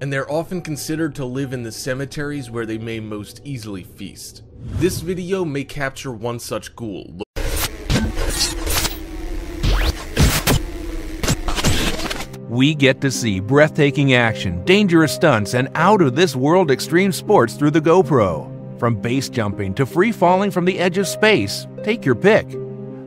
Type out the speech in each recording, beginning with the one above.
and they're often considered to live in the cemeteries where they may most easily feast. This video may capture one such ghoul. We get to see breathtaking action, dangerous stunts, and out-of-this-world extreme sports through the GoPro. From base jumping to free-falling from the edge of space, take your pick.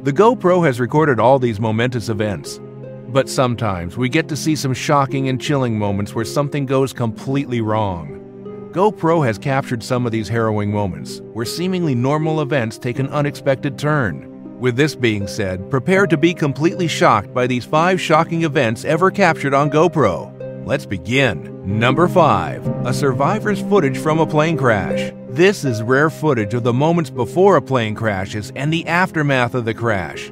The GoPro has recorded all these momentous events. But sometimes we get to see some shocking and chilling moments where something goes completely wrong. GoPro has captured some of these harrowing moments, where seemingly normal events take an unexpected turn. With this being said, prepare to be completely shocked by these 5 shocking events ever captured on GoPro. Let's begin. Number 5. A survivor's footage from a plane crash. This is rare footage of the moments before a plane crashes and the aftermath of the crash.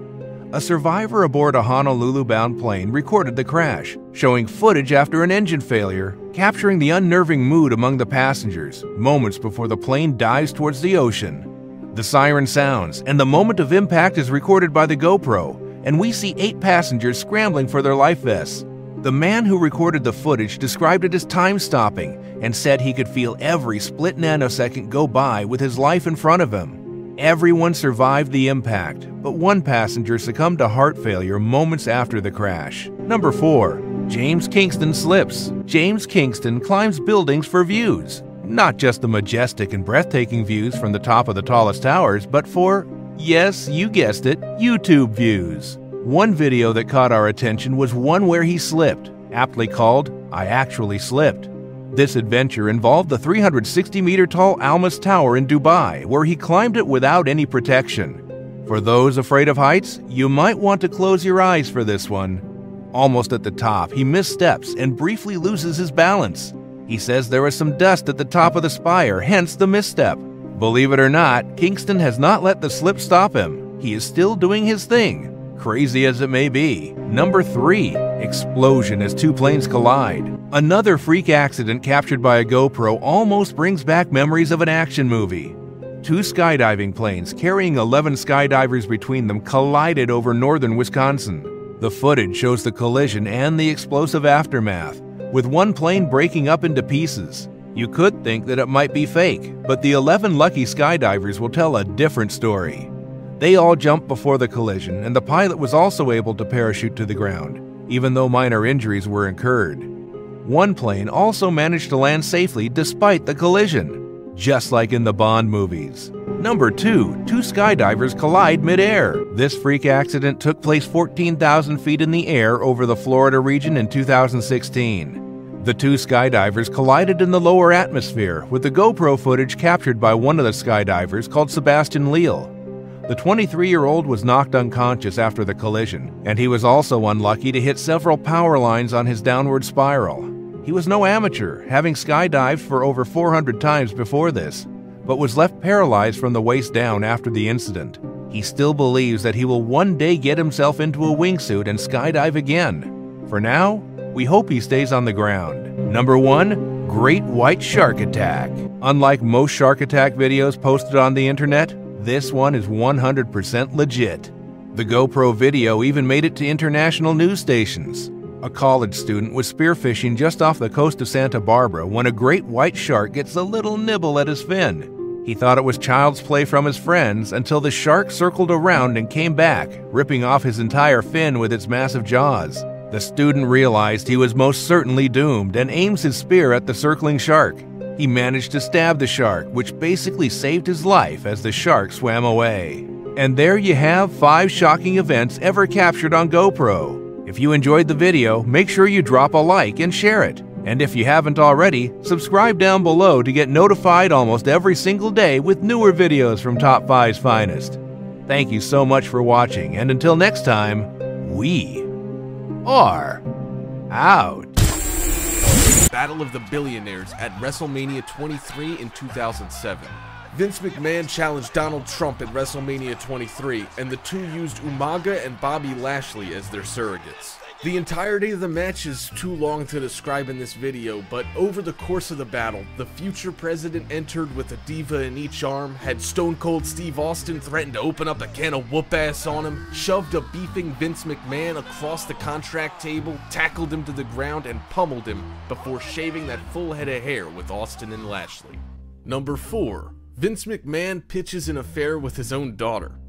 A survivor aboard a Honolulu-bound plane recorded the crash, showing footage after an engine failure, capturing the unnerving mood among the passengers, moments before the plane dives towards the ocean. The siren sounds, and the moment of impact is recorded by the GoPro, and we see 8 passengers scrambling for their life vests. The man who recorded the footage described it as time-stopping and said he could feel every split nanosecond go by with his life in front of him. Everyone survived the impact, but one passenger succumbed to heart failure moments after the crash. Number 4. James Kingston slips. James Kingston climbs buildings for views. Not just the majestic and breathtaking views from the top of the tallest towers, but for, yes, you guessed it, YouTube views. One video that caught our attention was one where he slipped, aptly called, "I Actually Slipped." This adventure involved the 360-meter-tall Almas Tower in Dubai, where he climbed it without any protection. For those afraid of heights, you might want to close your eyes for this one. Almost at the top, he missteps and briefly loses his balance. He says there was some dust at the top of the spire, hence the misstep. Believe it or not, Kingston has not let the slip stop him. He is still doing his thing, crazy as it may be. Number 3. Explosion as 2 planes collide. Another freak accident captured by a GoPro almost brings back memories of an action movie. 2 skydiving planes carrying 11 skydivers between them collided over northern Wisconsin. The footage shows the collision and the explosive aftermath, with one plane breaking up into pieces. You could think that it might be fake, but the 11 lucky skydivers will tell a different story. They all jumped before the collision, and the pilot was also able to parachute to the ground, even though minor injuries were incurred. One plane also managed to land safely despite the collision, just like in the Bond movies. Number 2. 2 skydivers collide mid-air. This freak accident took place 14,000 feet in the air over the Florida region in 2016. The 2 skydivers collided in the lower atmosphere, with the GoPro footage captured by one of the skydivers called Sebastian Leal. The 23-year-old was knocked unconscious after the collision, and he was also unlucky to hit several power lines on his downward spiral. He was no amateur, having skydived for over 400 times before this, but was left paralyzed from the waist down after the incident. He still believes that he will one day get himself into a wingsuit and skydive again. For now, we hope he stays on the ground. Number 1. Great White Shark Attack. Unlike most shark attack videos posted on the internet, this one is 100% legit. The GoPro video even made it to international news stations. A college student was spearfishing just off the coast of Santa Barbara when a great white shark gets a little nibble at his fin. He thought it was child's play from his friends until the shark circled around and came back, ripping off his entire fin with its massive jaws. The student realized he was most certainly doomed and aims his spear at the circling shark. He managed to stab the shark, which basically saved his life as the shark swam away. And there you have 5 shocking events ever captured on GoPro. If you enjoyed the video, make sure you drop a like and share it. And if you haven't already, subscribe down below to get notified almost every single day with newer videos from Top 5's finest. Thank you so much for watching, and until next time, we are out. Battle of the Billionaires at WrestleMania 23 in 2007. Vince McMahon challenged Donald Trump at WrestleMania 23, and the two used Umaga and Bobby Lashley as their surrogates. The entirety of the match is too long to describe in this video, but over the course of the battle, the future president entered with a diva in each arm, had Stone Cold Steve Austin threaten to open up a can of whoop-ass on him, shoved a beefing Vince McMahon across the contract table, tackled him to the ground, and pummeled him before shaving that full head of hair with Austin and Lashley. Number 4. Vince McMahon pitches an affair with his own daughter.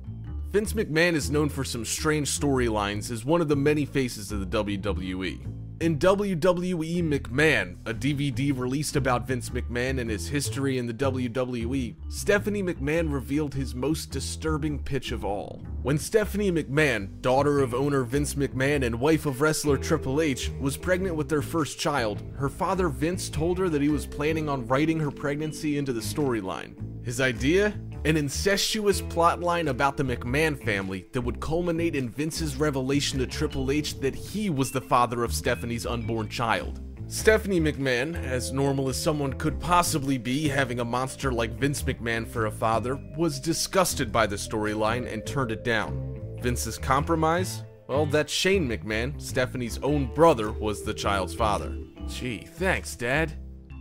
Vince McMahon is known for some strange storylines as one of the many faces of the WWE. In WWE McMahon, a DVD released about Vince McMahon and his history in the WWE, Stephanie McMahon revealed his most disturbing pitch of all. When Stephanie McMahon, daughter of owner Vince McMahon and wife of wrestler Triple H, was pregnant with their first child, her father Vince told her that he was planning on writing her pregnancy into the storyline. His idea? An incestuous plotline about the McMahon family that would culminate in Vince's revelation to Triple H that he was the father of Stephanie's unborn child. Stephanie McMahon, as normal as someone could possibly be having a monster like Vince McMahon for a father, was disgusted by the storyline and turned it down. Vince's compromise? Well, that Shane McMahon, Stephanie's own brother, was the child's father. Gee, thanks, Dad.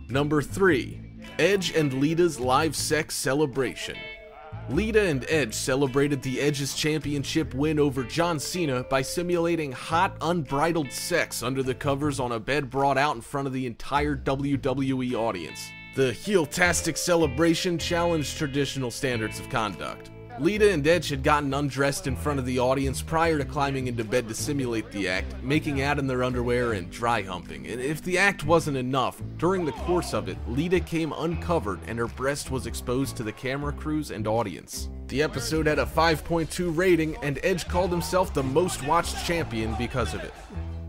Number 3. Edge and Lita's live sex celebration. Lita and Edge celebrated the Edge's championship win over John Cena by simulating hot, unbridled sex under the covers on a bed brought out in front of the entire WWE audience. The heel-tastic celebration challenged traditional standards of conduct. Lita and Edge had gotten undressed in front of the audience prior to climbing into bed to simulate the act, making out in their underwear and dry humping. And if the act wasn't enough, during the course of it, Lita came uncovered and her breast was exposed to the camera crews and audience. The episode had a 5.2 rating, and Edge called himself the most watched champion because of it.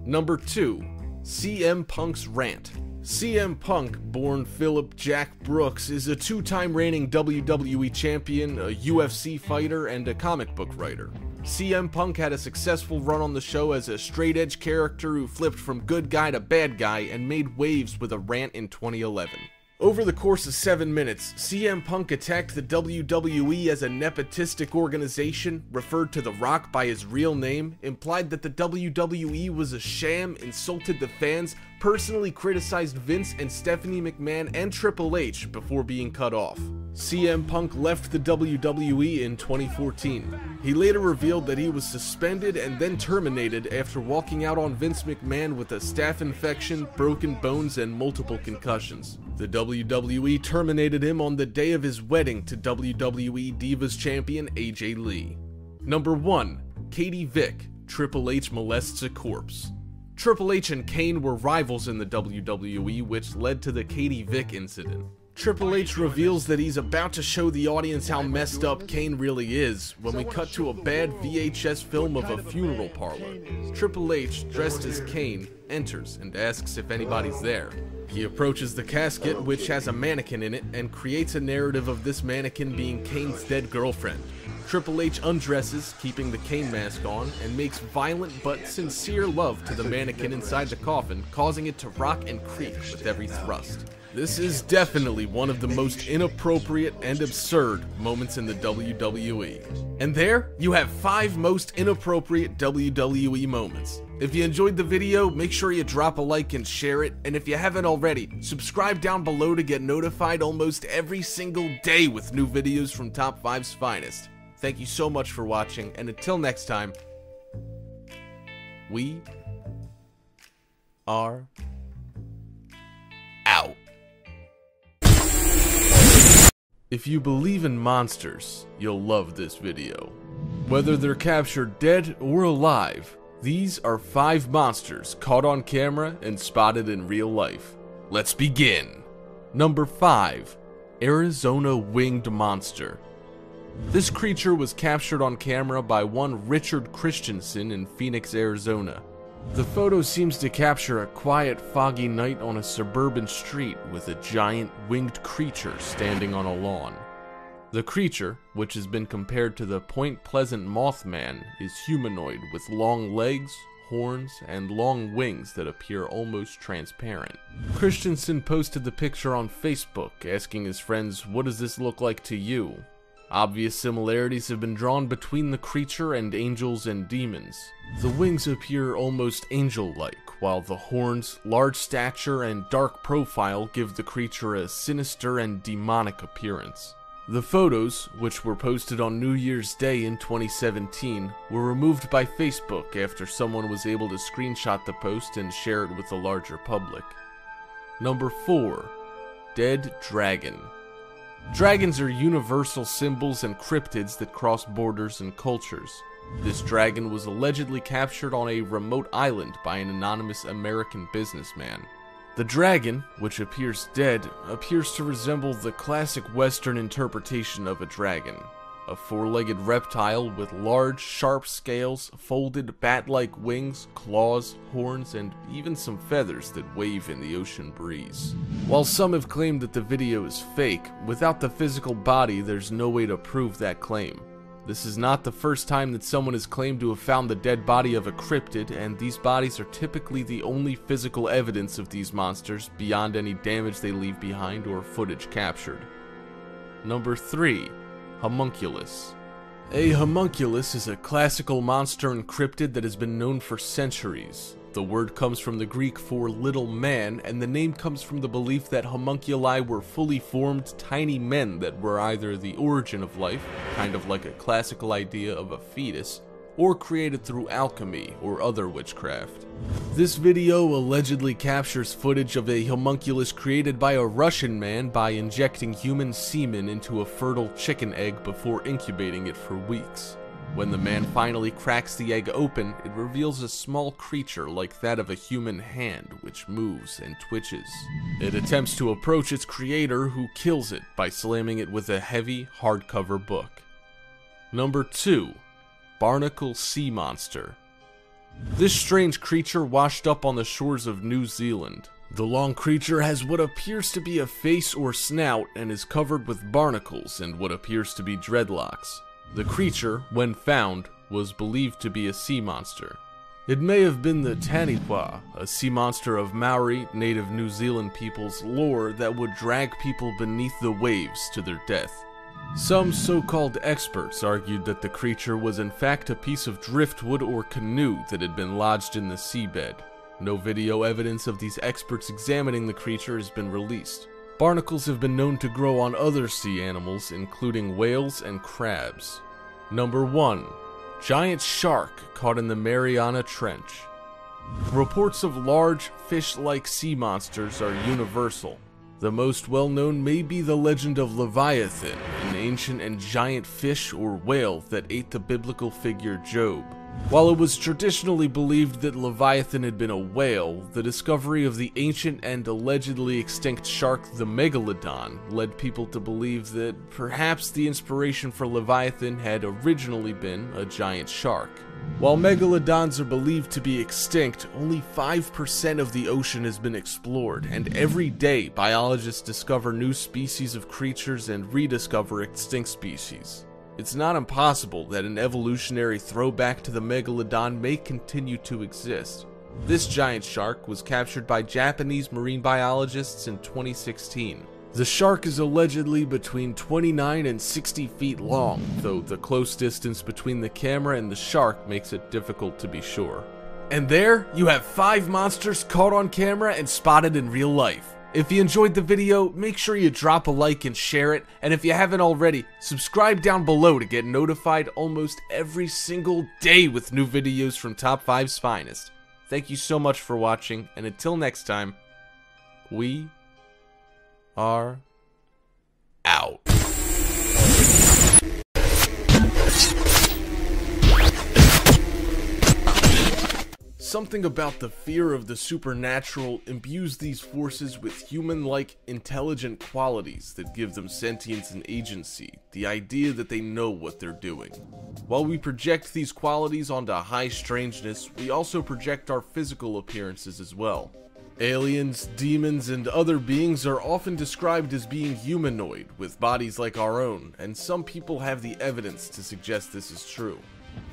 Number 2. CM Punk's rant. CM Punk, born Philip Jack Brooks, is a 2-time reigning WWE champion, a UFC fighter, and a comic book writer. CM Punk had a successful run on the show as a straight-edge character who flipped from good guy to bad guy and made waves with a rant in 2011. Over the course of 7 minutes, CM Punk attacked the WWE as a nepotistic organization, referred to The Rock by his real name, implied that the WWE was a sham, insulted the fans, personally criticized Vince and Stephanie McMahon and Triple H before being cut off. CM Punk left the WWE in 2014. He later revealed that he was suspended and then terminated after walking out on Vince McMahon with a staph infection, broken bones, and multiple concussions. The WWE terminated him on the day of his wedding to WWE Divas champion AJ Lee. Number 1. Katie Vick, Triple H molests a corpse. Triple H and Kane were rivals in the WWE, which led to the Katie Vick incident. Triple H reveals that he's about to show the audience how messed up Kane really is when we cut to a bad VHS film of a funeral parlor. Triple H, dressed as Kane, enters and asks if anybody's there. He approaches the casket, which has a mannequin in it, and creates a narrative of this mannequin being Kane's dead girlfriend. Triple H undresses, keeping the Kane mask on, and makes violent but sincere love to the mannequin inside the coffin, causing it to rock and creak with every thrust. This is definitely one of the most inappropriate and absurd moments in the WWE. And there, you have 5 most inappropriate WWE moments. If you enjoyed the video, make sure you drop a like and share it, and if you haven't already, subscribe down below to get notified almost every single day with new videos from Top 5's finest. Thank you so much for watching, and until next time, we are out. If you believe in monsters, you'll love this video. Whether they're captured dead or alive, these are 5 monsters caught on camera and spotted in real life. Let's begin. Number 5. Arizona Winged Monster. This creature was captured on camera by one Richard Christensen in Phoenix, Arizona. The photo seems to capture a quiet, foggy night on a suburban street with a giant winged creature standing on a lawn. The creature, which has been compared to the Point Pleasant Mothman, is humanoid with long legs, horns, and long wings that appear almost transparent. Christensen posted the picture on Facebook, asking his friends, "What does this look like to you?" Obvious similarities have been drawn between the creature and angels and demons. The wings appear almost angel-like, while the horns, large stature, and dark profile give the creature a sinister and demonic appearance. The photos, which were posted on New Year's Day in 2017, were removed by Facebook after someone was able to screenshot the post and share it with the larger public. Number 4. Dead Dragon. Dragons are universal symbols and cryptids that cross borders and cultures. This dragon was allegedly captured on a remote island by an anonymous American businessman. The dragon, which appears dead, appears to resemble the classic Western interpretation of a dragon. A four-legged reptile with large, sharp scales, folded bat-like wings, claws, horns, and even some feathers that wave in the ocean breeze. While some have claimed that the video is fake, without the physical body there's no way to prove that claim. This is not the first time that someone has claimed to have found the dead body of a cryptid, and these bodies are typically the only physical evidence of these monsters beyond any damage they leave behind or footage captured. Number 3. Homunculus. A homunculus is a classical monster and cryptid that has been known for centuries. The word comes from the Greek for little man, and the name comes from the belief that homunculi were fully formed tiny men that were either the origin of life, kind of like a classical idea of a fetus, or created through alchemy or other witchcraft. This video allegedly captures footage of a homunculus created by a Russian man by injecting human semen into a fertile chicken egg before incubating it for weeks. When the man finally cracks the egg open, it reveals a small creature like that of a human hand, which moves and twitches. It attempts to approach its creator, who kills it by slamming it with a heavy, hardcover book. Number 2. Barnacle Sea Monster. This strange creature washed up on the shores of New Zealand. The long creature has what appears to be a face or snout and is covered with barnacles and what appears to be dreadlocks. The creature, when found, was believed to be a sea monster. It may have been the Taniwha, a sea monster of Maori, native New Zealand people's lore that would drag people beneath the waves to their death. Some so-called experts argued that the creature was in fact a piece of driftwood or canoe that had been lodged in the seabed. No video evidence of these experts examining the creature has been released. Barnacles have been known to grow on other sea animals, including whales and crabs. Number 1. Giant shark caught in the Mariana Trench. Reports of large, fish-like sea monsters are universal. The most well-known may be the legend of Leviathan, an ancient and giant fish or whale that ate the biblical figure Job. While it was traditionally believed that Leviathan had been a whale, the discovery of the ancient and allegedly extinct shark the Megalodon led people to believe that perhaps the inspiration for Leviathan had originally been a giant shark. While megalodons are believed to be extinct, only 5% of the ocean has been explored, and every day biologists discover new species of creatures and rediscover extinct species. It's not impossible that an evolutionary throwback to the megalodon may continue to exist. This giant shark was captured by Japanese marine biologists in 2016. The shark is allegedly between 29 and 60 feet long, though the close distance between the camera and the shark makes it difficult to be sure. And there, you have 5 monsters caught on camera and spotted in real life. If you enjoyed the video, make sure you drop a like and share it, and if you haven't already, subscribe down below to get notified almost every single day with new videos from Top 5's finest. Thank you so much for watching, and until next time, we are out. Something about the fear of the supernatural imbues these forces with human-like intelligent qualities that give them sentience and agency, the idea that they know what they're doing. While we project these qualities onto high strangeness, we also project our physical appearances as well. Aliens, demons, and other beings are often described as being humanoid, with bodies like our own, and some people have the evidence to suggest this is true.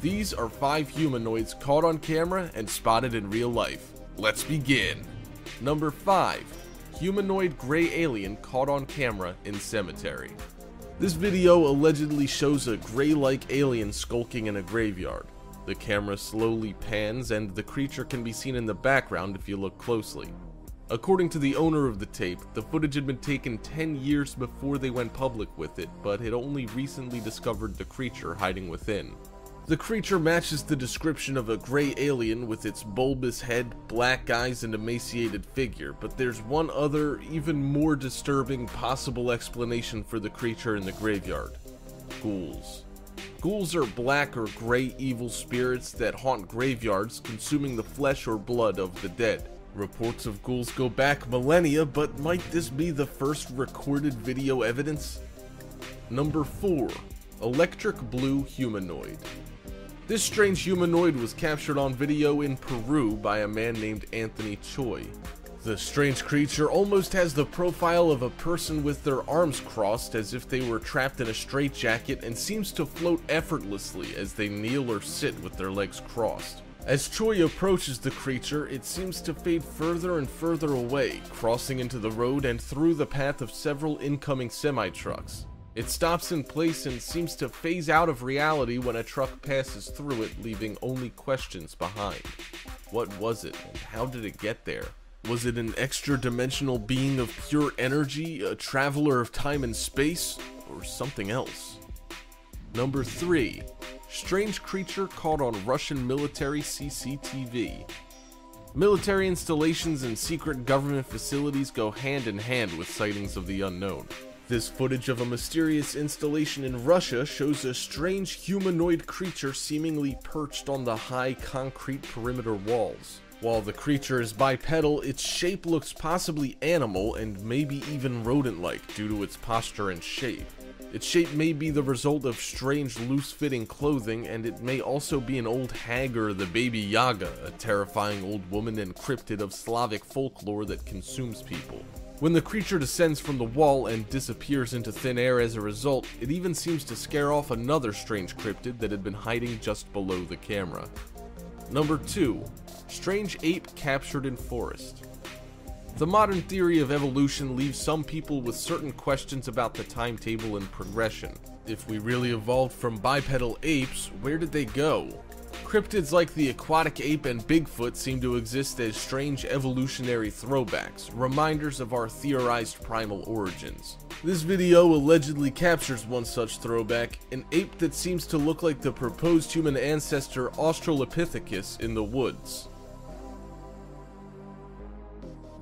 These are 5 humanoids caught on camera and spotted in real life. Let's begin. Number 5. Humanoid gray alien caught on camera in cemetery. This video allegedly shows a gray-like alien skulking in a graveyard. The camera slowly pans and the creature can be seen in the background if you look closely. According to the owner of the tape, the footage had been taken 10 years before they went public with it, but had only recently discovered the creature hiding within. The creature matches the description of a gray alien with its bulbous head, black eyes, and emaciated figure, but there's one other, even more disturbing possible explanation for the creature in the graveyard. Ghouls. Ghouls are black or gray evil spirits that haunt graveyards, consuming the flesh or blood of the dead. Reports of ghouls go back millennia, but might this be the first recorded video evidence? Number 4. Electric blue humanoid. This strange humanoid was captured on video in Peru by a man named Anthony Choi. The strange creature almost has the profile of a person with their arms crossed as if they were trapped in a straitjacket, and seems to float effortlessly as they kneel or sit with their legs crossed. As Choi approaches the creature, it seems to fade further and further away, crossing into the road and through the path of several incoming semi-trucks. It stops in place and seems to phase out of reality when a truck passes through it, leaving only questions behind. What was it, and how did it get there? Was it an extra-dimensional being of pure energy, a traveler of time and space, or something else? Number 3. Strange creature caught on Russian military CCTV. Military installations and secret government facilities go hand in hand with sightings of the unknown. This footage of a mysterious installation in Russia shows a strange humanoid creature seemingly perched on the high concrete perimeter walls. While the creature is bipedal, its shape looks possibly animal and maybe even rodent-like due to its posture and shape. Its shape may be the result of strange loose-fitting clothing, and it may also be an old hag or the Baby Yaga, a terrifying old woman and cryptid of Slavic folklore that consumes people. When the creature descends from the wall and disappears into thin air as a result, it even seems to scare off another strange cryptid that had been hiding just below the camera. Number 2. Strange ape captured in forest. The modern theory of evolution leaves some people with certain questions about the timetable and progression. If we really evolved from bipedal apes, where did they go? Cryptids like the aquatic ape and Bigfoot seem to exist as strange evolutionary throwbacks, reminders of our theorized primal origins. This video allegedly captures one such throwback, an ape that seems to look like the proposed human ancestor Australopithecus in the woods.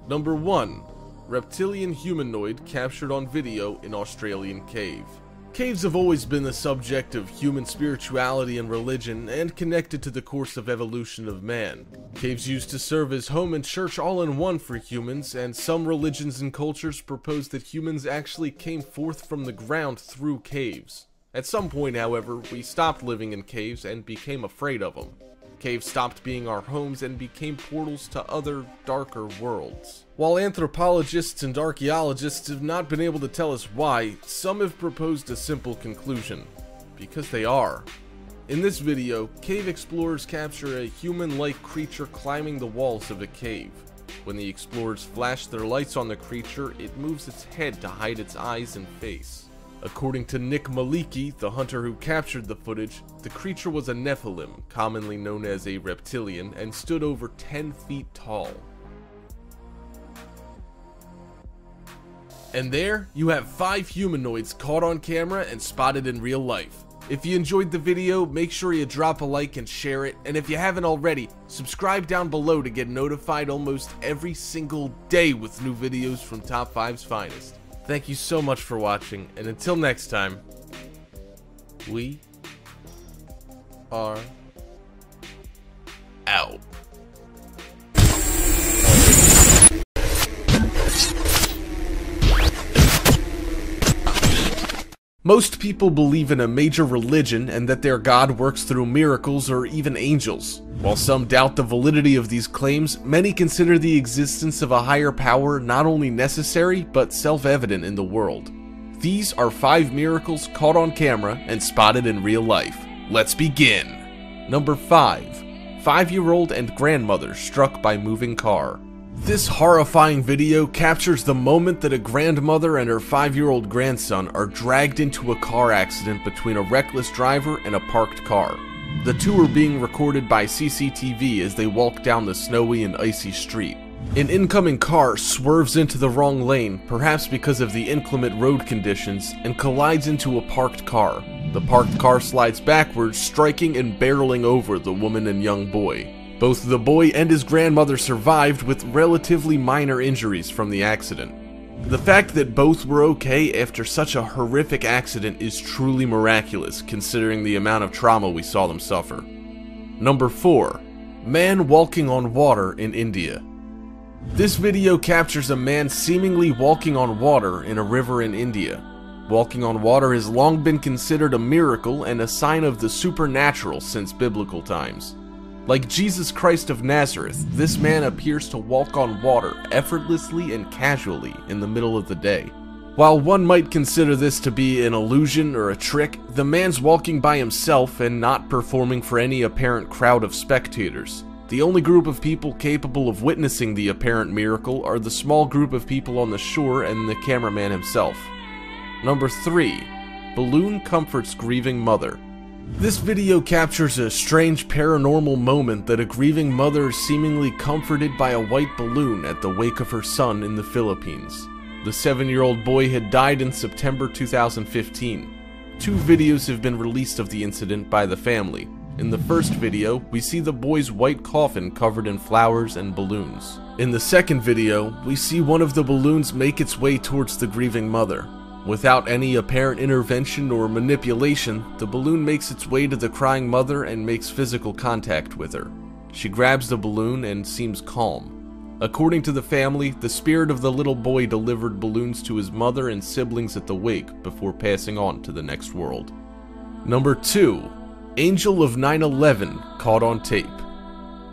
Number 1. Reptilian humanoid captured on video in Australian cave. Caves have always been the subject of human spirituality and religion, and connected to the course of evolution of man. Caves used to serve as home and church all in one for humans, and some religions and cultures propose that humans actually came forth from the ground through caves. At some point, however, we stopped living in caves and became afraid of them. Caves stopped being our homes and became portals to other, darker worlds. While anthropologists and archaeologists have not been able to tell us why, some have proposed a simple conclusion: because they are. In this video, cave explorers capture a human-like creature climbing the walls of a cave. When the explorers flash their lights on the creature, it moves its head to hide its eyes and face. According to Nick Maliki, the hunter who captured the footage, the creature was a Nephilim, commonly known as a reptilian, and stood over 10 feet tall. And there, you have 5 humanoids caught on camera and spotted in real life. If you enjoyed the video, make sure you drop a like and share it, and if you haven't already, subscribe down below to get notified almost every single day with new videos from Top 5's finest. Thank you so much for watching, and until next time, we are out. Most people believe in a major religion and that their God works through miracles or even angels. While some doubt the validity of these claims, many consider the existence of a higher power not only necessary, but self-evident in the world. These are 5 miracles caught on camera and spotted in real life. Let's begin! Number 5. 5-year-old and grandmother struck by moving car. This horrifying video captures the moment that a grandmother and her 5-year-old grandson are dragged into a car accident between a reckless driver and a parked car. The two are being recorded by CCTV as they walk down the snowy and icy street. An incoming car swerves into the wrong lane, perhaps because of the inclement road conditions, and collides into a parked car. The parked car slides backwards, striking and barreling over the woman and young boy. Both the boy and his grandmother survived with relatively minor injuries from the accident. The fact that both were okay after such a horrific accident is truly miraculous, considering the amount of trauma we saw them suffer. Number 4. Man walking on water in India. This video captures a man seemingly walking on water in a river in India. Walking on water has long been considered a miracle and a sign of the supernatural since biblical times. Like Jesus Christ of Nazareth, this man appears to walk on water effortlessly and casually in the middle of the day. While one might consider this to be an illusion or a trick, the man's walking by himself and not performing for any apparent crowd of spectators. The only group of people capable of witnessing the apparent miracle are the small group of people on the shore and the cameraman himself. Number 3. Balloon comforts grieving mother. This video captures a strange paranormal moment that a grieving mother is seemingly comforted by a white balloon at the wake of her son in the Philippines. The 7-year-old boy had died in September 2015. 2 videos have been released of the incident by the family. In the first video, we see the boy's white coffin covered in flowers and balloons. In the second video, we see one of the balloons make its way towards the grieving mother. Without any apparent intervention or manipulation, the balloon makes its way to the crying mother and makes physical contact with her. She grabs the balloon and seems calm. According to the family, the spirit of the little boy delivered balloons to his mother and siblings at the wake before passing on to the next world. Number 2. Angel of 9/11 caught on tape.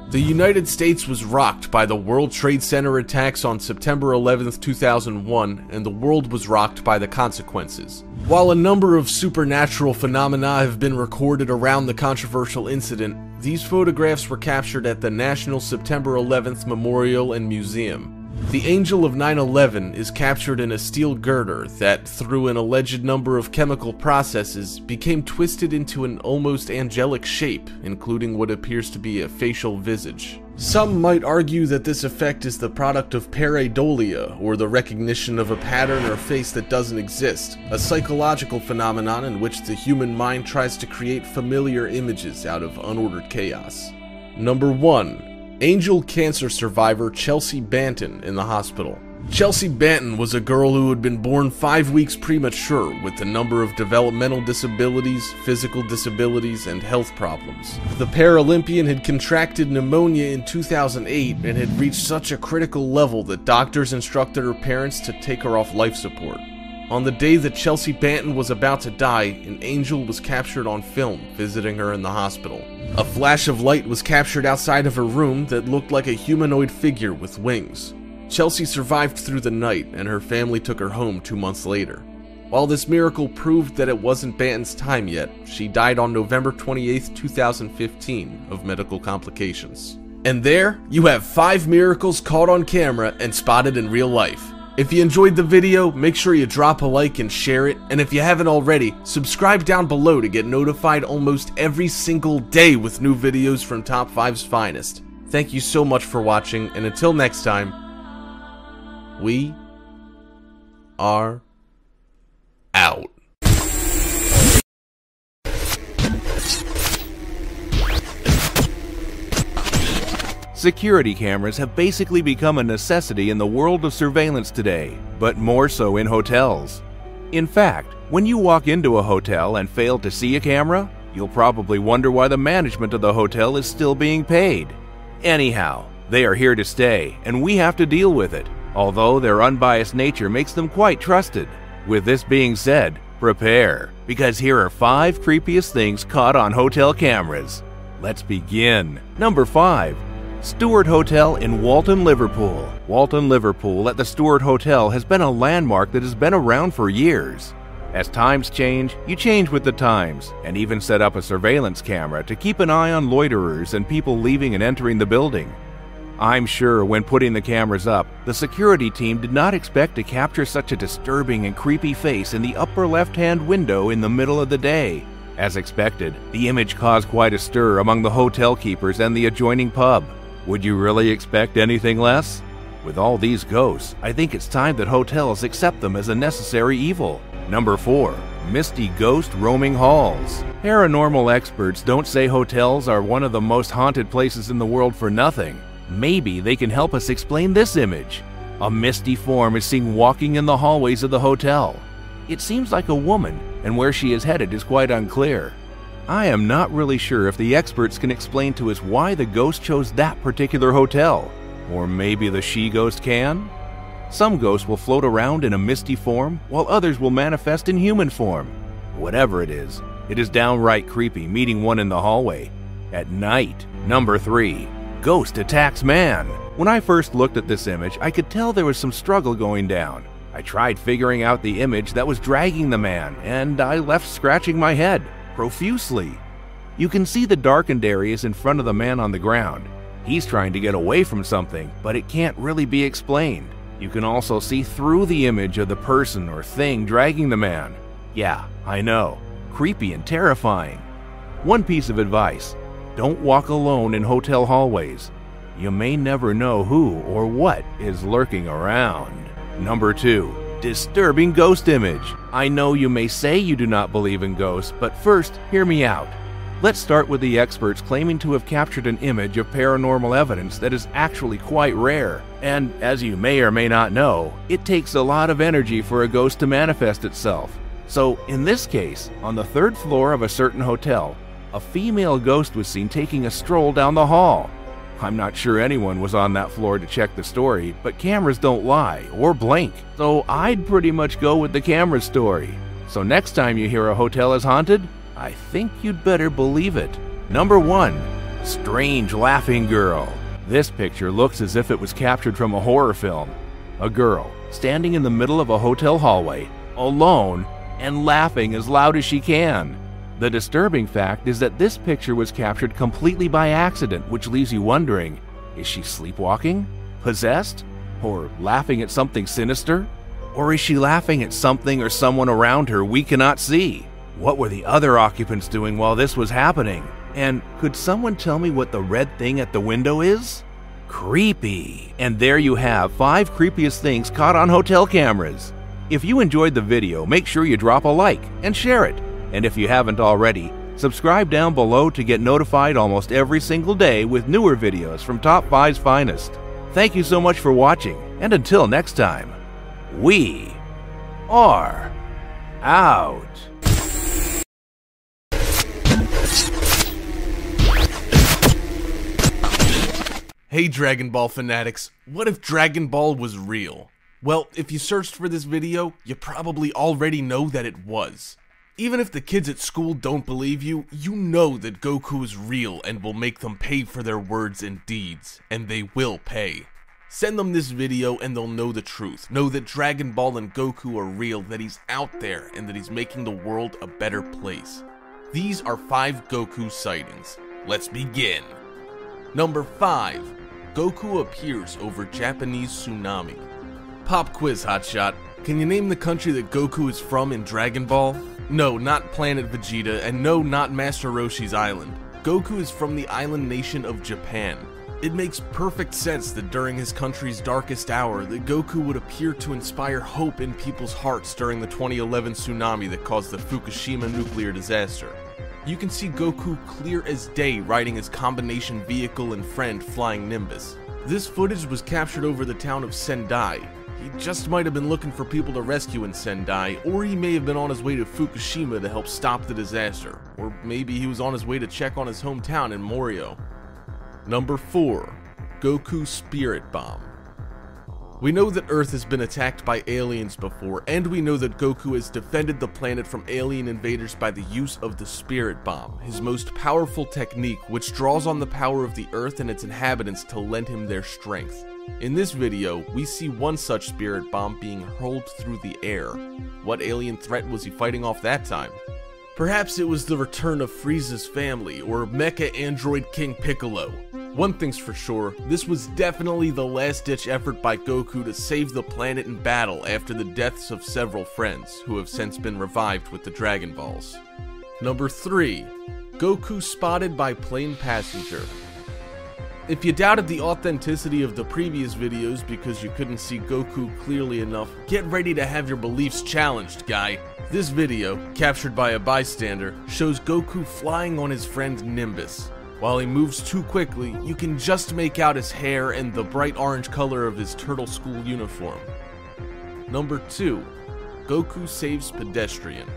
The United States was rocked by the World Trade Center attacks on September 11, 2001, and the world was rocked by the consequences. While a number of supernatural phenomena have been recorded around the controversial incident, these photographs were captured at the National September 11th Memorial and Museum. The Angel of 9/11 is captured in a steel girder that, through an alleged number of chemical processes, became twisted into an almost angelic shape, including what appears to be a facial visage. Some might argue that this effect is the product of pareidolia, or the recognition of a pattern or face that doesn't exist, a psychological phenomenon in which the human mind tries to create familiar images out of unordered chaos. Number 1. Angel cancer survivor Chelsea Banton in the hospital. Chelsea Banton was a girl who had been born 5 weeks premature with a number of developmental disabilities, physical disabilities, and health problems. The Paralympian had contracted pneumonia in 2008 and had reached such a critical level that doctors instructed her parents to take her off life support. On the day that Chelsea Banton was about to die, an angel was captured on film visiting her in the hospital. A flash of light was captured outside of her room that looked like a humanoid figure with wings. Chelsea survived through the night, and her family took her home 2 months later. While this miracle proved that it wasn't Banton's time yet, she died on November 28, 2015 of medical complications. And there, you have 5 miracles caught on camera and spotted in real life. If you enjoyed the video, make sure you drop a like and share it, and if you haven't already, subscribe down below to get notified almost every single day with new videos from Top 5's finest. Thank you so much for watching, and until next time, we are out. Security cameras have basically become a necessity in the world of surveillance today, but more so in hotels. In fact, when you walk into a hotel and fail to see a camera, you'll probably wonder why the management of the hotel is still being paid. Anyhow, they are here to stay, and we have to deal with it, although their unbiased nature makes them quite trusted. With this being said, prepare, because here are 5 creepiest things caught on hotel cameras. Let's begin. Number 5. Stewart Hotel in Walton, Liverpool. Walton, Liverpool at the Stewart Hotel has been a landmark that has been around for years. As times change, you change with the times, and even set up a surveillance camera to keep an eye on loiterers and people leaving and entering the building. I'm sure when putting the cameras up, the security team did not expect to capture such a disturbing and creepy face in the upper left-hand window in the middle of the day. As expected, the image caused quite a stir among the hotel keepers and the adjoining pub. Would you really expect anything less? With all these ghosts, I think it's time that hotels accept them as a necessary evil. Number 4. Misty ghost roaming halls. Paranormal experts don't say hotels are one of the most haunted places in the world for nothing. Maybe they can help us explain this image. A misty form is seen walking in the hallways of the hotel. It seems like a woman, and where she is headed is quite unclear. I am not really sure if the experts can explain to us why the ghost chose that particular hotel. Or maybe the she-ghost can? Some ghosts will float around in a misty form, while others will manifest in human form. Whatever it is downright creepy meeting one in the hallway. At night. Number 3. Ghost attacks man. When I first looked at this image, I could tell there was some struggle going down. I tried figuring out the image that was dragging the man, and I left scratching my head profusely. You can see the darkened areas in front of the man on the ground. He's trying to get away from something, but it can't really be explained. You can also see through the image of the person or thing dragging the man. Yeah, I know. Creepy and terrifying. One piece of advice: don't walk alone in hotel hallways. You may never know who or what is lurking around. Number 2. Disturbing ghost image. I know you may say you do not believe in ghosts, but first, hear me out. Let's start with the experts claiming to have captured an image of paranormal evidence that is actually quite rare. And as you may or may not know, it takes a lot of energy for a ghost to manifest itself. So in this case, on the 3rd floor of a certain hotel, a female ghost was seen taking a stroll down the hall. I'm not sure anyone was on that floor to check the story, but cameras don't lie or blink, so I'd pretty much go with the camera story. So next time you hear a hotel is haunted, I think you'd better believe it. Number 1. Strange laughing girl. This picture looks as if it was captured from a horror film. A girl standing in the middle of a hotel hallway, alone, and laughing as loud as she can. The disturbing fact is that this picture was captured completely by accident, which leaves you wondering, is she sleepwalking? Possessed? Or laughing at something sinister? Or is she laughing at something or someone around her we cannot see? What were the other occupants doing while this was happening? And could someone tell me what the red thing at the window is? Creepy! And there you have 5 creepiest things caught on hotel cameras. If you enjoyed the video, make sure you drop a like and share it. And if you haven't already, subscribe down below to get notified almost every single day with newer videos from Top 5's finest. Thank you so much for watching, and until next time, we are out. Hey Dragon Ball fanatics, what if Dragon Ball was real? Well, if you searched for this video, you probably already know that it was. Even if the kids at school don't believe you, you know that Goku is real and will make them pay for their words and deeds, and they will pay. Send them this video and they'll know the truth. Know that Dragon Ball and Goku are real, that he's out there, and that he's making the world a better place. These are 5 Goku sightings. Let's begin. Number 5. Goku appears over Japanese tsunami. Pop quiz, hotshot. Can you name the country that Goku is from in Dragon Ball? No, not Planet Vegeta, and no, not Master Roshi's island. Goku is from the island nation of Japan. It makes perfect sense that during his country's darkest hour, that Goku would appear to inspire hope in people's hearts during the 2011 tsunami that caused the Fukushima nuclear disaster. You can see Goku clear as day riding his combination vehicle and friend flying Nimbus. This footage was captured over the town of Sendai. He just might have been looking for people to rescue in Sendai, or he may have been on his way to Fukushima to help stop the disaster, or maybe he was on his way to check on his hometown in Morio. Number 4. Goku Spirit Bomb. We know that Earth has been attacked by aliens before, and we know that Goku has defended the planet from alien invaders by the use of the Spirit Bomb, his most powerful technique which draws on the power of the Earth and its inhabitants to lend him their strength. In this video, we see one such Spirit Bomb being hurled through the air. What alien threat was he fighting off that time? Perhaps it was the return of Frieza's family, or Mecha Android King Piccolo. One thing's for sure, this was definitely the last-ditch effort by Goku to save the planet in battle after the deaths of several friends, who have since been revived with the Dragon Balls. Number 3. Goku spotted by plane passenger. If you doubted the authenticity of the previous videos because you couldn't see Goku clearly enough, get ready to have your beliefs challenged, guy. This video, captured by a bystander, shows Goku flying on his friend Nimbus. While he moves too quickly, you can just make out his hair and the bright orange color of his turtle school uniform. Number 2. Goku saves pedestrian.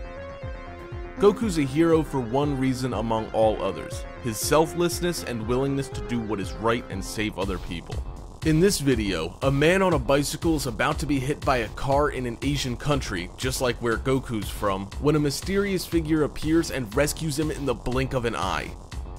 Goku's a hero for one reason among all others: his selflessness and willingness to do what is right and save other people. In this video, a man on a bicycle is about to be hit by a car in an Asian country, just like where Goku's from, when a mysterious figure appears and rescues him in the blink of an eye.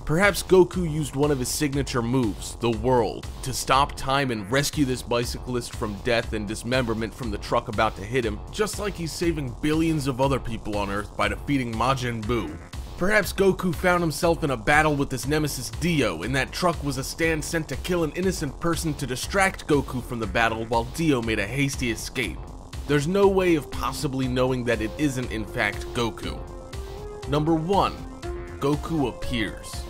Perhaps Goku used one of his signature moves, the Whirl, to stop time and rescue this bicyclist from death and dismemberment from the truck about to hit him, just like he's saving billions of other people on Earth by defeating Majin Buu. Perhaps Goku found himself in a battle with his nemesis Dio, and that truck was a stand sent to kill an innocent person to distract Goku from the battle while Dio made a hasty escape. There's no way of possibly knowing that it isn't in fact Goku. Number 1. Goku appears.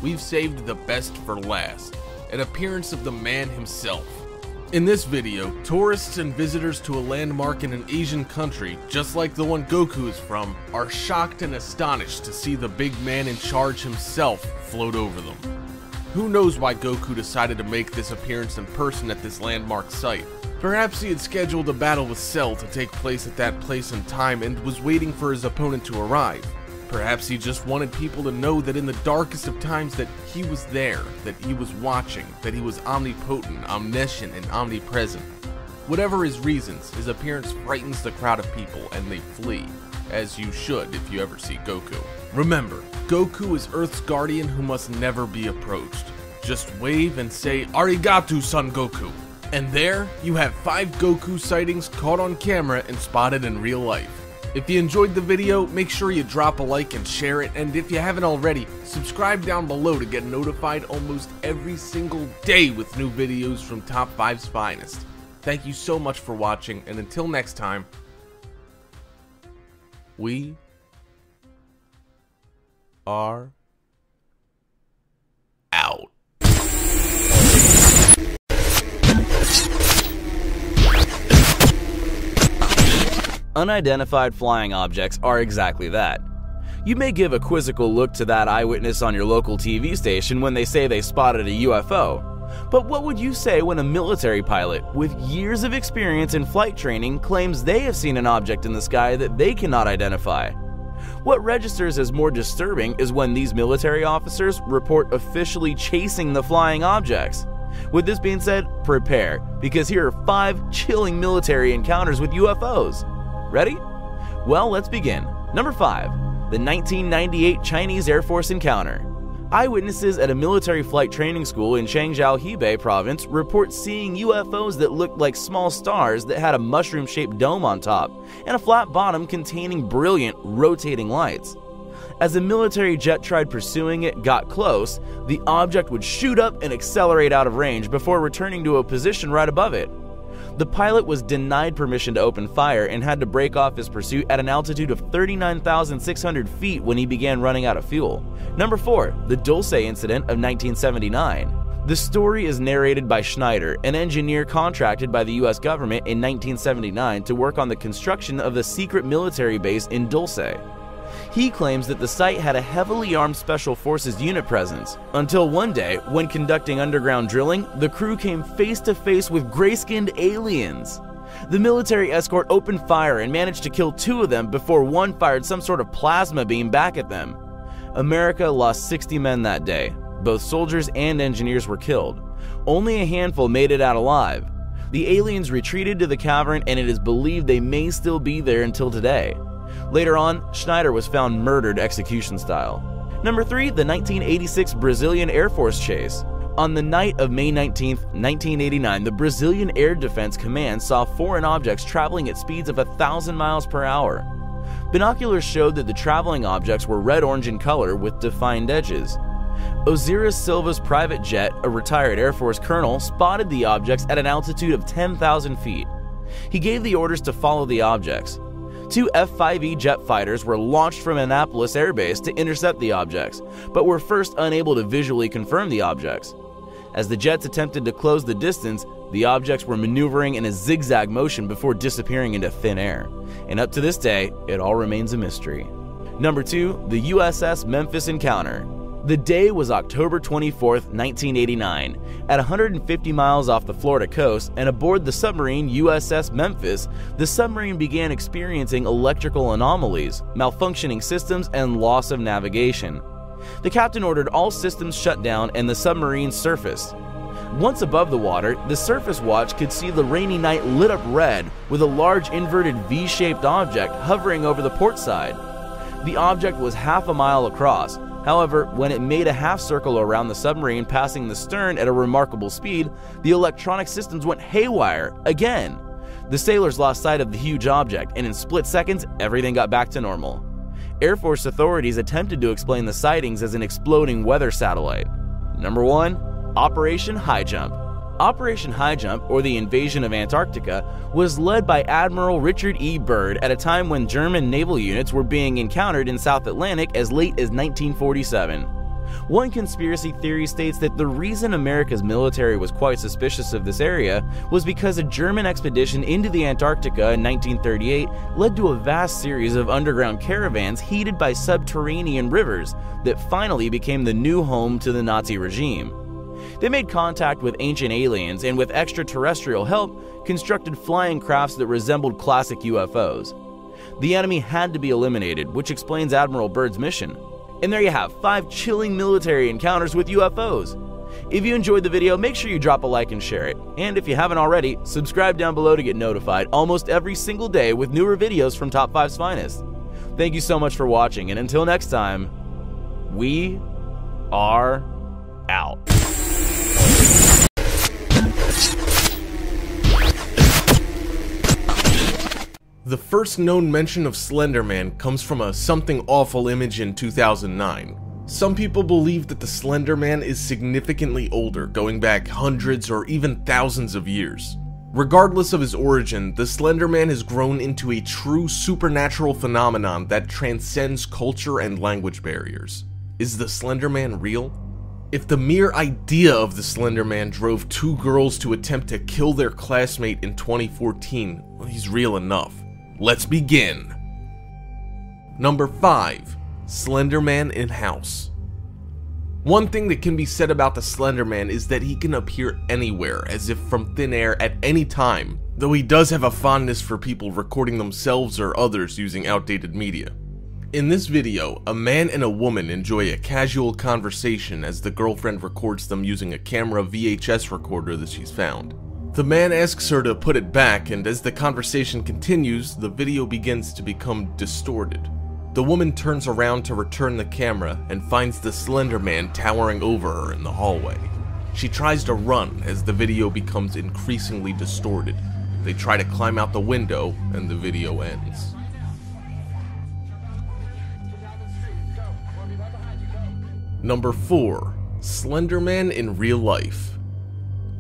We've saved the best for last, an appearance of the man himself. In this video, tourists and visitors to a landmark in an Asian country, just like the one Goku is from, are shocked and astonished to see the big man in charge himself float over them. Who knows why Goku decided to make this appearance in person at this landmark site? Perhaps he had scheduled a battle with Cell to take place at that place and time and was waiting for his opponent to arrive. Perhaps he just wanted people to know that in the darkest of times that he was there, that he was watching, that he was omnipotent, omniscient, and omnipresent. Whatever his reasons, his appearance frightens the crowd of people and they flee, as you should if you ever see Goku. Remember, Goku is Earth's guardian who must never be approached. Just wave and say, "Arigato, Son Goku." And there, you have 5 Goku sightings caught on camera and spotted in real life. If you enjoyed the video, make sure you drop a like and share it, and if you haven't already, subscribe down below to get notified almost every single day with new videos from Top 5's finest. Thank you so much for watching, and until next time, we are out. Unidentified flying objects are exactly that. You may give a quizzical look to that eyewitness on your local TV station when they say they spotted a UFO, but what would you say when a military pilot with years of experience in flight training claims they have seen an object in the sky that they cannot identify? What registers as more disturbing is when these military officers report officially chasing the flying objects. With this being said, prepare, because here are 5 chilling military encounters with UFOs. Ready? Well, let's begin. Number 5. The 1998 Chinese Air Force encounter. Eyewitnesses at a military flight training school in Changzhou, Hebei province report seeing UFOs that looked like small stars that had a mushroom-shaped dome on top and a flat bottom containing brilliant, rotating lights. As a military jet tried pursuing it got close, the object would shoot up and accelerate out of range before returning to a position right above it. The pilot was denied permission to open fire and had to break off his pursuit at an altitude of 39,600 feet when he began running out of fuel. Number 4. The Dulce incident of 1979. The story is narrated by Schneider, an engineer contracted by the US government in 1979 to work on the construction of the secret military base in Dulce. He claims that the site had a heavily armed Special Forces unit presence, until one day, when conducting underground drilling, the crew came face to face with gray-skinned aliens. The military escort opened fire and managed to kill 2 of them before one fired some sort of plasma beam back at them. America lost 60 men that day. Both soldiers and engineers were killed. Only a handful made it out alive. The aliens retreated to the cavern, and it is believed they may still be there until today. Later on, Schneider was found murdered execution style. Number 3. The 1986 Brazilian Air Force chase. On the night of May 19, 1989, the Brazilian Air Defense Command saw foreign objects traveling at speeds of 1,000 miles per hour. Binoculars showed that the traveling objects were red-orange in color with defined edges. Osiris Silva's private jet, a retired Air Force colonel, spotted the objects at an altitude of 10,000 feet. He gave the orders to follow the objects. 2 F-5E jet fighters were launched from Annapolis Air Base to intercept the objects, but were first unable to visually confirm the objects. As the jets attempted to close the distance, the objects were maneuvering in a zigzag motion before disappearing into thin air. And up to this day, it all remains a mystery. Number 2, the USS Memphis encounter. The day was October 24, 1989. At 150 miles off the Florida coast and aboard the submarine USS Memphis, the submarine began experiencing electrical anomalies, malfunctioning systems, and loss of navigation. The captain ordered all systems shut down and the submarine surfaced. Once above the water, the surface watch could see the rainy night lit up red with a large inverted V-shaped object hovering over the port side. The object was half a mile across. However, when it made a half circle around the submarine passing the stern at a remarkable speed, the electronic systems went haywire again. The sailors lost sight of the huge object, and in split seconds, everything got back to normal. Air Force authorities attempted to explain the sightings as an exploding weather satellite. Number 1. Operation High Jump. Operation High Jump, or the invasion of Antarctica, was led by Admiral Richard E. Byrd at a time when German naval units were being encountered in South Atlantic as late as 1947. One conspiracy theory states that the reason America's military was quite suspicious of this area was because a German expedition into the Antarctica in 1938 led to a vast series of underground caravans heated by subterranean rivers that finally became the new home to the Nazi regime. They made contact with ancient aliens and with extraterrestrial help constructed flying crafts that resembled classic UFOs. The enemy had to be eliminated, which explains Admiral Byrd's mission. And there you have 5 chilling military encounters with UFOs. If you enjoyed the video, make sure you drop a like and share it. And if you haven't already, subscribe down below to get notified almost every single day with newer videos from Top 5's finest. Thank you so much for watching, and until next time, we are out. The first known mention of Slender Man comes from a Something Awful image in 2009. Some people believe that the Slender Man is significantly older, going back hundreds or even thousands of years. Regardless of his origin, the Slender Man has grown into a true supernatural phenomenon that transcends culture and language barriers. Is the Slender Man real? If the mere idea of the Slender Man drove 2 girls to attempt to kill their classmate in 2014, well, he's real enough. Let's begin. Number 5. Slender Man in House. One thing that can be said about the Slender Man is that he can appear anywhere, as if from thin air at any time, though he does have a fondness for people recording themselves or others using outdated media. In this video, a man and a woman enjoy a casual conversation as the girlfriend records them using a camera VHS recorder that she's found. The man asks her to put it back, and as the conversation continues, the video begins to become distorted. The woman turns around to return the camera and finds the Slender Man towering over her in the hallway. She tries to run as the video becomes increasingly distorted. They try to climb out the window, and the video ends. Number 4. Slender Man in real life.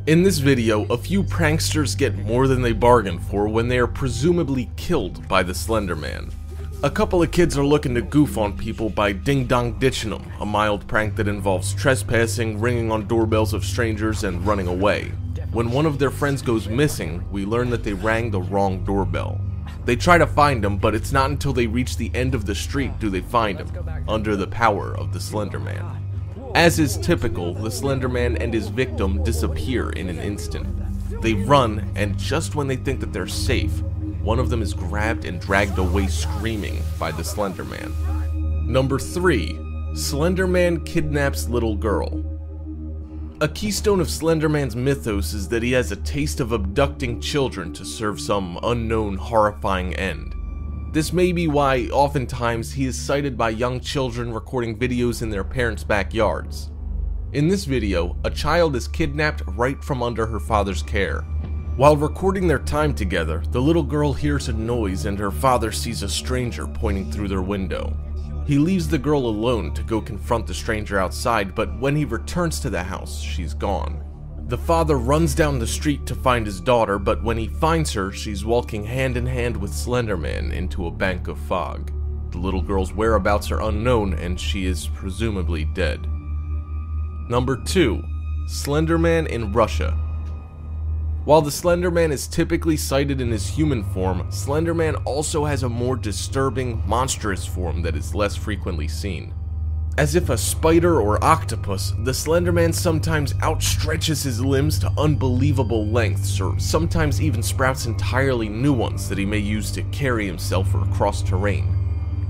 In this video, a few pranksters get more than they bargained for when they are presumably killed by the Slender Man. A couple of kids are looking to goof on people by ding-dong ditching them, a mild prank that involves trespassing, ringing on doorbells of strangers, and running away. When one of their friends goes missing, we learn that they rang the wrong doorbell. They try to find him, but it's not until they reach the end of the street do they find him, under the power of the Slender Man. As is typical, the Slender Man and his victim disappear in an instant. They run, and just when they think that they're safe, one of them is grabbed and dragged away screaming by the Slender Man. Number 3. Slender Man kidnaps little girl. A keystone of Slender Man's mythos is that he has a taste of abducting children to serve some unknown horrifying end. This may be why oftentimes he is cited by young children recording videos in their parents' backyards. In this video, a child is kidnapped right from under her father's care. While recording their time together, the little girl hears a noise and her father sees a stranger pointing through their window. He leaves the girl alone to go confront the stranger outside, but when he returns to the house, she's gone. The father runs down the street to find his daughter, but when he finds her, she's walking hand in hand with Slender Man into a bank of fog. The little girl's whereabouts are unknown, and she is presumably dead. Number 2. Slender Man in Russia. While the Slender Man is typically sighted in his human form, Slender Man also has a more disturbing, monstrous form that is less frequently seen. As if a spider or octopus, the Slender Man sometimes outstretches his limbs to unbelievable lengths, or sometimes even sprouts entirely new ones that he may use to carry himself or cross terrain.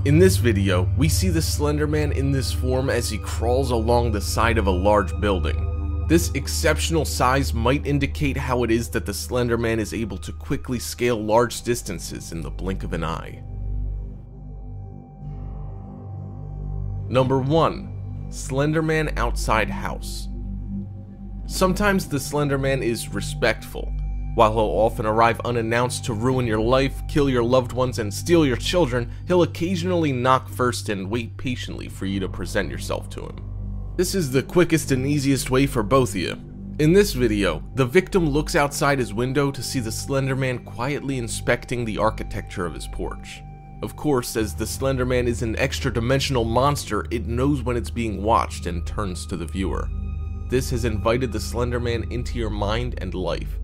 In this video, we see the Slender Man in this form as he crawls along the side of a large building. This exceptional size might indicate how it is that the Slender Man is able to quickly scale large distances in the blink of an eye. Number 1. Slender Man outside house. Sometimes the Slender Man is respectful. While he'll often arrive unannounced to ruin your life, kill your loved ones, and steal your children, he'll occasionally knock first and wait patiently for you to present yourself to him. This is the quickest and easiest way for both of you. In this video, the victim looks outside his window to see the Slender Man quietly inspecting the architecture of his porch. Of course, as the Slender Man is an extra-dimensional monster, it knows when it's being watched and turns to the viewer. This has invited the Slender Man into your mind and life.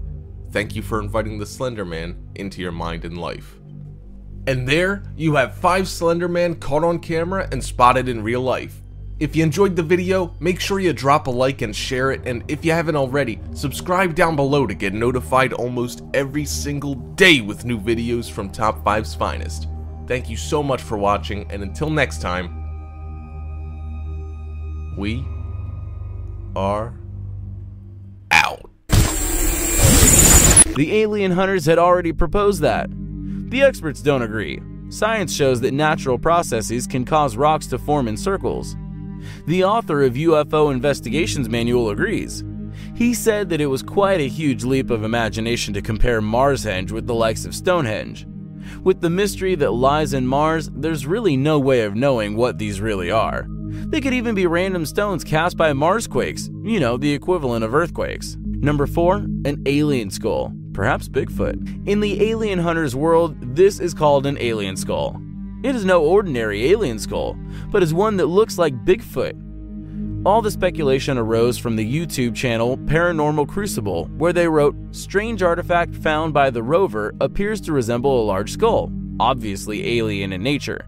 Thank you for inviting the Slender Man into your mind and life. And there, you have 5 Slender Man caught on camera and spotted in real life. If you enjoyed the video, make sure you drop a like and share it, and if you haven't already, subscribe down below to get notified almost every single day with new videos from Top 5's finest. Thank you so much for watching, and until next time, we are out. The alien hunters had already proposed that. The experts don't agree. Science shows that natural processes can cause rocks to form in circles. The author of UFO Investigations Manual agrees. He said that it was quite a huge leap of imagination to compare Marshenge with the likes of Stonehenge. With the mystery that lies in Mars, there's really no way of knowing what these really are. They could even be random stones cast by Marsquakes, you know, the equivalent of earthquakes. Number 4, an alien skull, perhaps Bigfoot. In the alien hunters world, this is called an alien skull. It is no ordinary alien skull, but is one that looks like Bigfoot. All the speculation arose from the YouTube channel Paranormal Crucible, where they wrote, "Strange artifact found by the rover appears to resemble a large skull, obviously alien in nature."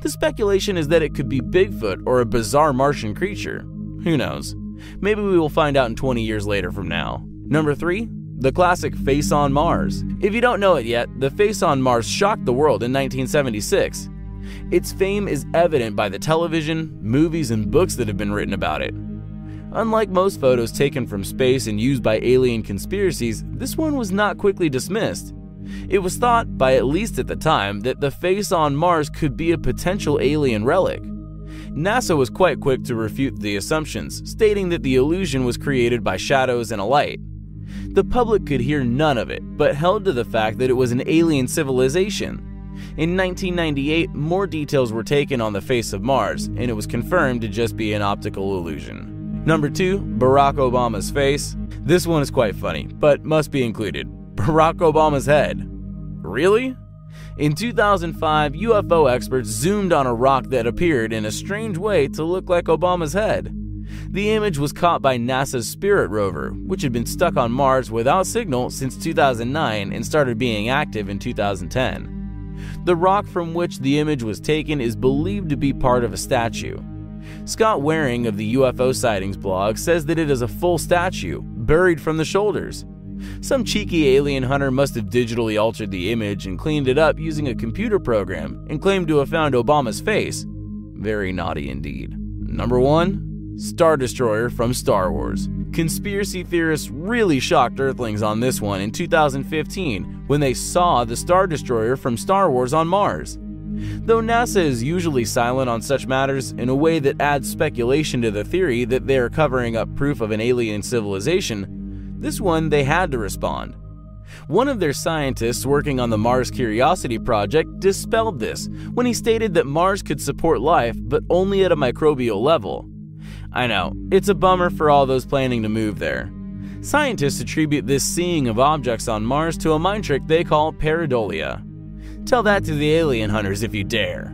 The speculation is that it could be Bigfoot or a bizarre Martian creature. Who knows? Maybe we will find out in 20 years later from now. Number 3. The classic face on Mars. If you don't know it yet, the face on Mars shocked the world in 1976. Its fame is evident by the television, movies, and books that have been written about it. Unlike most photos taken from space and used by alien conspiracies, this one was not quickly dismissed. It was thought, by at least at the time, that the face on Mars could be a potential alien relic. NASA was quite quick to refute the assumptions, stating that the illusion was created by shadows and a light. The public could hear none of it, but held to the fact that it was an alien civilization. In 1998, more details were taken on the face of Mars, and it was confirmed to just be an optical illusion. Number 2, Barack Obama's face. This one is quite funny, but must be included. Barack Obama's head. Really? In 2005, UFO experts zoomed on a rock that appeared in a strange way to look like Obama's head. The image was caught by NASA's Spirit rover, which had been stuck on Mars without signal since 2009 and started being active in 2010. The rock from which the image was taken is believed to be part of a statue. Scott Waring of the UFO Sightings blog says that it is a full statue, buried from the shoulders. Some cheeky alien hunter must have digitally altered the image and cleaned it up using a computer program and claimed to have found Obama's face. Very naughty indeed. Number 1. Star Destroyer from Star Wars. Conspiracy theorists really shocked Earthlings on this one in 2015 when they saw the Star Destroyer from Star Wars on Mars. Though NASA is usually silent on such matters in a way that adds speculation to the theory that they are covering up proof of an alien civilization, this one they had to respond. One of their scientists working on the Mars Curiosity project dispelled this when he stated that Mars could support life, but only at a microbial level. I know, it's a bummer for all those planning to move there. Scientists attribute this seeing of objects on Mars to a mind trick they call pareidolia. Tell that to the alien hunters if you dare.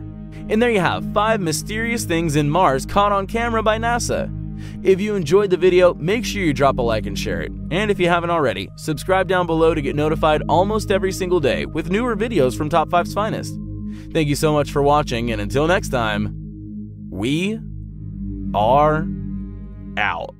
And there you have 5 mysterious things in Mars caught on camera by NASA. If you enjoyed the video, make sure you drop a like and share it. And if you haven't already, subscribe down below to get notified almost every single day with newer videos from Top 5's finest. Thank you so much for watching, and until next time, we are out.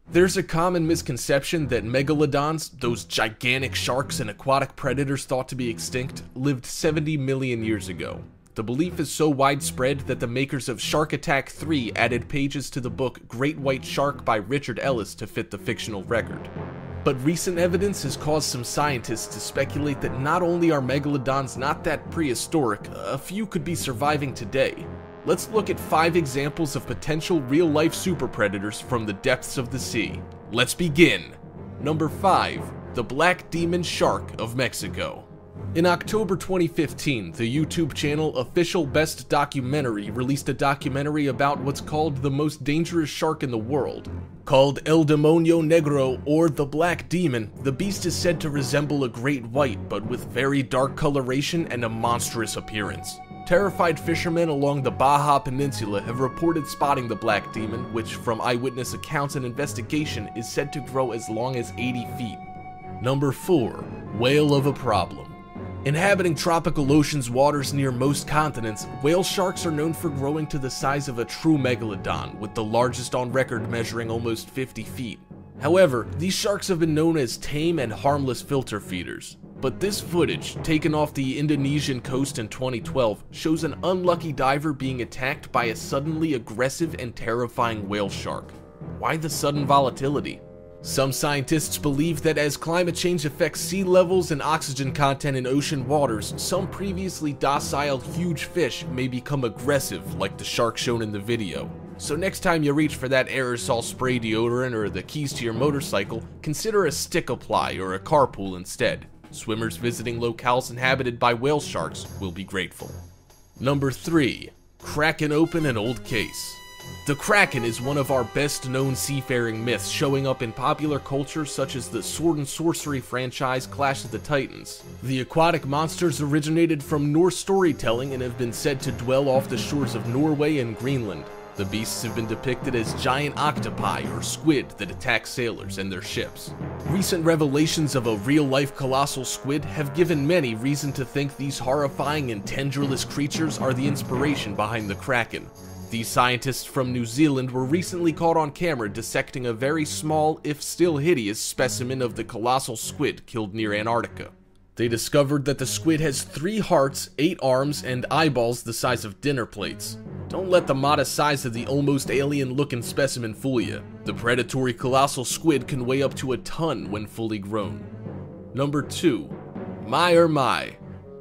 There's a common misconception that megalodons, those gigantic sharks and aquatic predators thought to be extinct, lived 70 million years ago. The belief is so widespread that the makers of Shark Attack 3 added pages to the book Great White Shark by Richard Ellis to fit the fictional record. But recent evidence has caused some scientists to speculate that not only are megalodons not that prehistoric, a few could be surviving today. Let's look at 5 examples of potential real-life super predators from the depths of the sea. Let's begin. Number 5. The Black Demon Shark of Mexico. In October 2015, the YouTube channel Official Best Documentary released a documentary about what's called the most dangerous shark in the world. Called El Demonio Negro, or the Black Demon, the beast is said to resemble a great white, but with very dark coloration and a monstrous appearance. Terrified fishermen along the Baja Peninsula have reported spotting the Black Demon, which, from eyewitness accounts and investigation, is said to grow as long as 80 feet. Number 4. Whale of a Problem. Inhabiting tropical oceans waters near most continents, whale sharks are known for growing to the size of a true megalodon, with the largest on record measuring almost 50 feet. However, these sharks have been known as tame and harmless filter feeders. But this footage, taken off the Indonesian coast in 2012, shows an unlucky diver being attacked by a suddenly aggressive and terrifying whale shark. Why the sudden volatility? Some scientists believe that as climate change affects sea levels and oxygen content in ocean waters, some previously docile huge fish may become aggressive, like the shark shown in the video. So next time you reach for that aerosol spray deodorant or the keys to your motorcycle, consider a stick apply or a carpool instead. Swimmers visiting locales inhabited by whale sharks will be grateful. Number 3. Cracking open an old case. The Kraken is one of our best known seafaring myths, showing up in popular culture such as the sword and sorcery franchise Clash of the Titans. The aquatic monsters originated from Norse storytelling and have been said to dwell off the shores of Norway and Greenland. The beasts have been depicted as giant octopi or squid that attack sailors and their ships. Recent revelations of a real-life colossal squid have given many reason to think these horrifying and tendrilless creatures are the inspiration behind the Kraken. These scientists from New Zealand were recently caught on camera dissecting a very small, if still hideous, specimen of the colossal squid killed near Antarctica. They discovered that the squid has 3 hearts, 8 arms, and eyeballs the size of dinner plates. Don't let the modest size of the almost alien-looking specimen fool you. The predatory colossal squid can weigh up to a ton when fully grown. Number 2. My.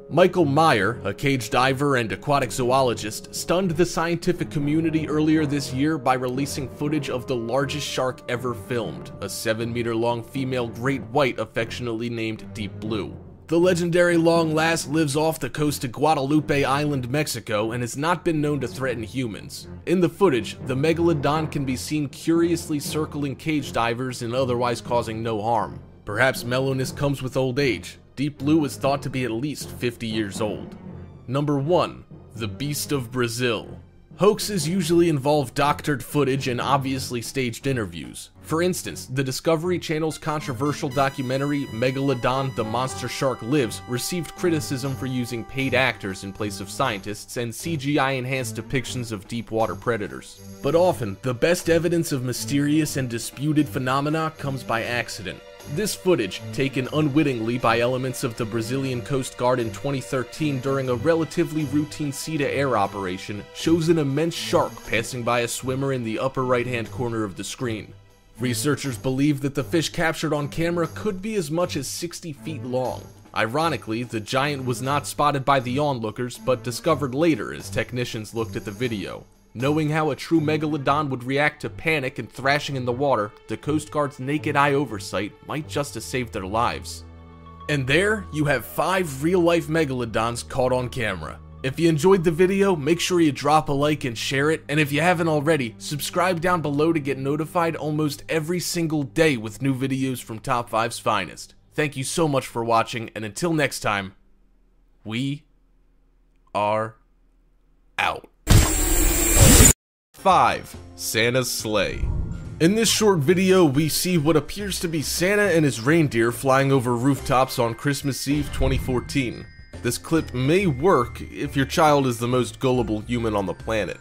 Michael Meyer, a cage diver and aquatic zoologist, stunned the scientific community earlier this year by releasing footage of the largest shark ever filmed, a 7-meter-long female great white affectionately named Deep Blue. The legendary long lass lives off the coast of Guadalupe Island, Mexico, and has not been known to threaten humans. In the footage, the megalodon can be seen curiously circling cage divers and otherwise causing no harm. Perhaps mellowness comes with old age. Deep Blue is thought to be at least 50 years old. Number 1. The Beast of Brazil. Hoaxes usually involve doctored footage and obviously staged interviews. For instance, the Discovery Channel's controversial documentary Megalodon: The Monster Shark Lives received criticism for using paid actors in place of scientists and CGI-enhanced depictions of deep-water predators. But often, the best evidence of mysterious and disputed phenomena comes by accident. This footage, taken unwittingly by elements of the Brazilian Coast Guard in 2013 during a relatively routine sea-to-air operation, shows an immense shark passing by a swimmer in the upper right-hand corner of the screen. Researchers believe that the fish captured on camera could be as much as 60 feet long. Ironically, the giant was not spotted by the onlookers, but discovered later as technicians looked at the video. Knowing how a true megalodon would react to panic and thrashing in the water, the Coast Guard's naked eye oversight might just have saved their lives. And there, you have 5 real-life megalodons caught on camera. If you enjoyed the video, make sure you drop a like and share it, and if you haven't already, subscribe down below to get notified almost every single day with new videos from Top 5's finest. Thank you so much for watching, and until next time, we are out. 5. Santa's Sleigh. In this short video, we see what appears to be Santa and his reindeer flying over rooftops on Christmas Eve 2014. This clip may work if your child is the most gullible human on the planet.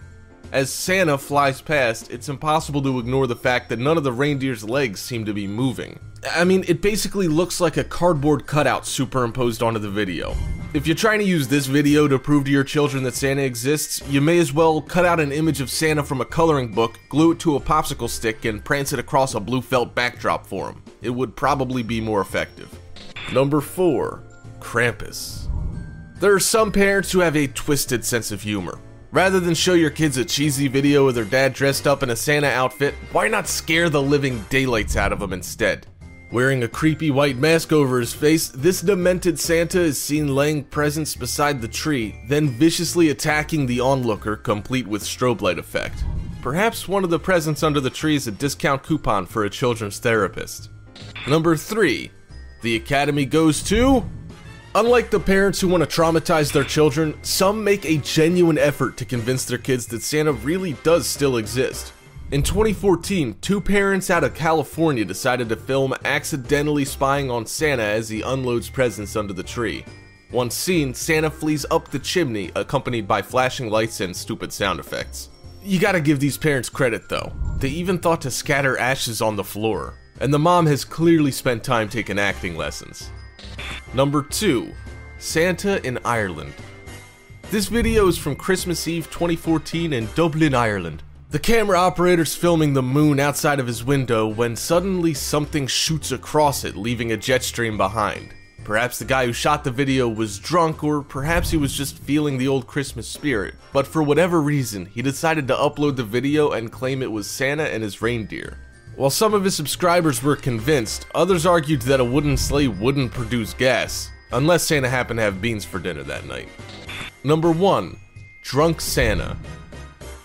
As Santa flies past, it's impossible to ignore the fact that none of the reindeer's legs seem to be moving. I mean, it basically looks like a cardboard cutout superimposed onto the video. If you're trying to use this video to prove to your children that Santa exists, you may as well cut out an image of Santa from a coloring book, glue it to a popsicle stick, and prance it across a blue felt backdrop for him. It would probably be more effective. Number 4. Krampus. There are some parents who have a twisted sense of humor. Rather than show your kids a cheesy video of their dad dressed up in a Santa outfit, why not scare the living daylights out of him instead? Wearing a creepy white mask over his face, this demented Santa is seen laying presents beside the tree, then viciously attacking the onlooker, complete with strobe light effect. Perhaps one of the presents under the tree is a discount coupon for a children's therapist. Number 3. The Academy goes to... Unlike the parents who want to traumatize their children, some make a genuine effort to convince their kids that Santa really does still exist. In 2014, 2 parents out of California decided to film accidentally spying on Santa as he unloads presents under the tree. Once seen, Santa flees up the chimney, accompanied by flashing lights and stupid sound effects. You gotta give these parents credit though. They even thought to scatter ashes on the floor. And the mom has clearly spent time taking acting lessons. Number 2. Santa in Ireland. This video is from Christmas Eve 2014 in Dublin, Ireland. The camera operator's filming the moon outside of his window when suddenly something shoots across it, leaving a jet stream behind. Perhaps the guy who shot the video was drunk, or perhaps he was just feeling the old Christmas spirit, but for whatever reason, he decided to upload the video and claim it was Santa and his reindeer. While some of his subscribers were convinced, others argued that a wooden sleigh wouldn't produce gas, unless Santa happened to have beans for dinner that night. Number 1. Drunk Santa.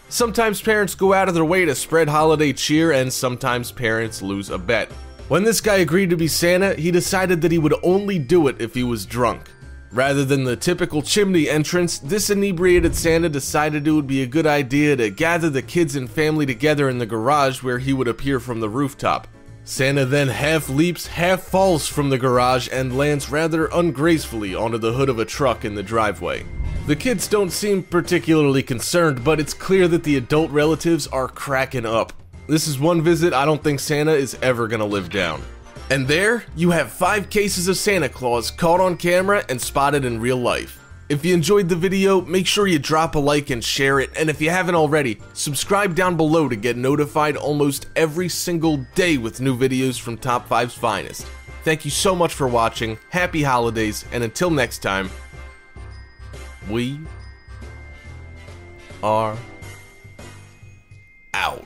Sometimes parents go out of their way to spread holiday cheer, and sometimes parents lose a bet. When this guy agreed to be Santa, he decided that he would only do it if he was drunk. Rather than the typical chimney entrance, this inebriated Santa decided it would be a good idea to gather the kids and family together in the garage where he would appear from the rooftop. Santa then half leaps, half falls from the garage and lands rather ungracefully onto the hood of a truck in the driveway. The kids don't seem particularly concerned, but it's clear that the adult relatives are cracking up. This is one visit I don't think Santa is ever gonna live down. And there, you have 5 cases of Santa Claus caught on camera and spotted in real life. If you enjoyed the video, make sure you drop a like and share it, and if you haven't already, subscribe down below to get notified almost every single day with new videos from Top 5's finest. Thank you so much for watching, happy holidays, and until next time, we are out.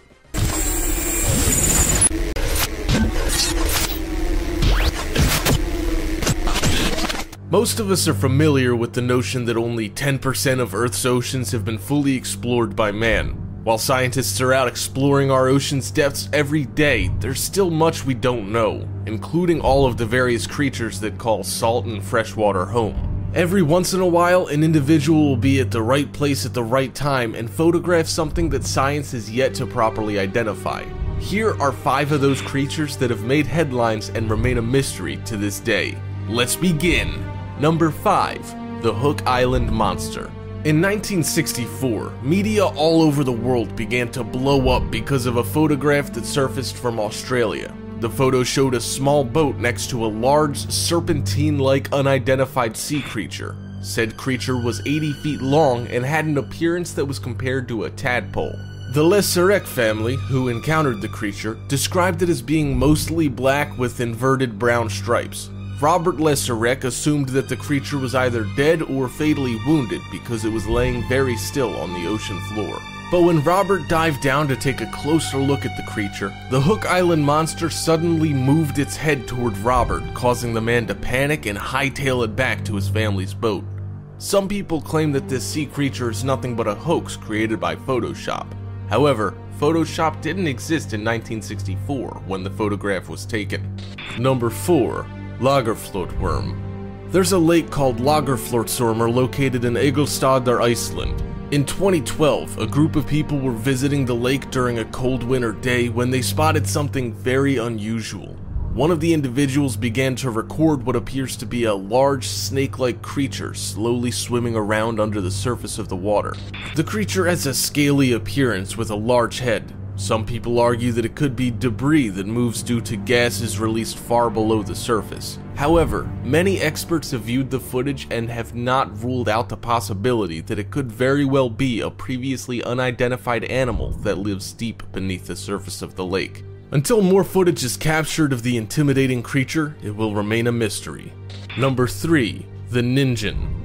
Most of us are familiar with the notion that only 10% of Earth's oceans have been fully explored by man. While scientists are out exploring our ocean's depths every day, there's still much we don't know, including all of the various creatures that call salt and freshwater home. Every once in a while, an individual will be at the right place at the right time and photograph something that science has yet to properly identify. Here are 5 of those creatures that have made headlines and remain a mystery to this day. Let's begin! Number 5. The Hook Island Monster. In 1964, media all over the world began to blow up because of a photograph that surfaced from Australia. The photo showed a small boat next to a large, serpentine-like unidentified sea creature. Said creature was 80 feet long and had an appearance that was compared to a tadpole. The Le Serec family, who encountered the creature, described it as being mostly black with inverted brown stripes. Robert Le Serec assumed that the creature was either dead or fatally wounded because it was laying very still on the ocean floor. But when Robert dived down to take a closer look at the creature, the Hook Island monster suddenly moved its head toward Robert, causing the man to panic and hightail it back to his family's boat. Some people claim that this sea creature is nothing but a hoax created by Photoshop. However, Photoshop didn't exist in 1964 when the photograph was taken. Number 4. Lagerflöt worm. There's a lake called Lagerflötsormur located in Egilsstaðir, Iceland. In 2012, a group of people were visiting the lake during a cold winter day when they spotted something very unusual. One of the individuals began to record what appears to be a large snake-like creature slowly swimming around under the surface of the water. The creature has a scaly appearance with a large head. Some people argue that it could be debris that moves due to gases released far below the surface. However, many experts have viewed the footage and have not ruled out the possibility that it could very well be a previously unidentified animal that lives deep beneath the surface of the lake. Until more footage is captured of the intimidating creature, it will remain a mystery. Number 3. The Ninjin.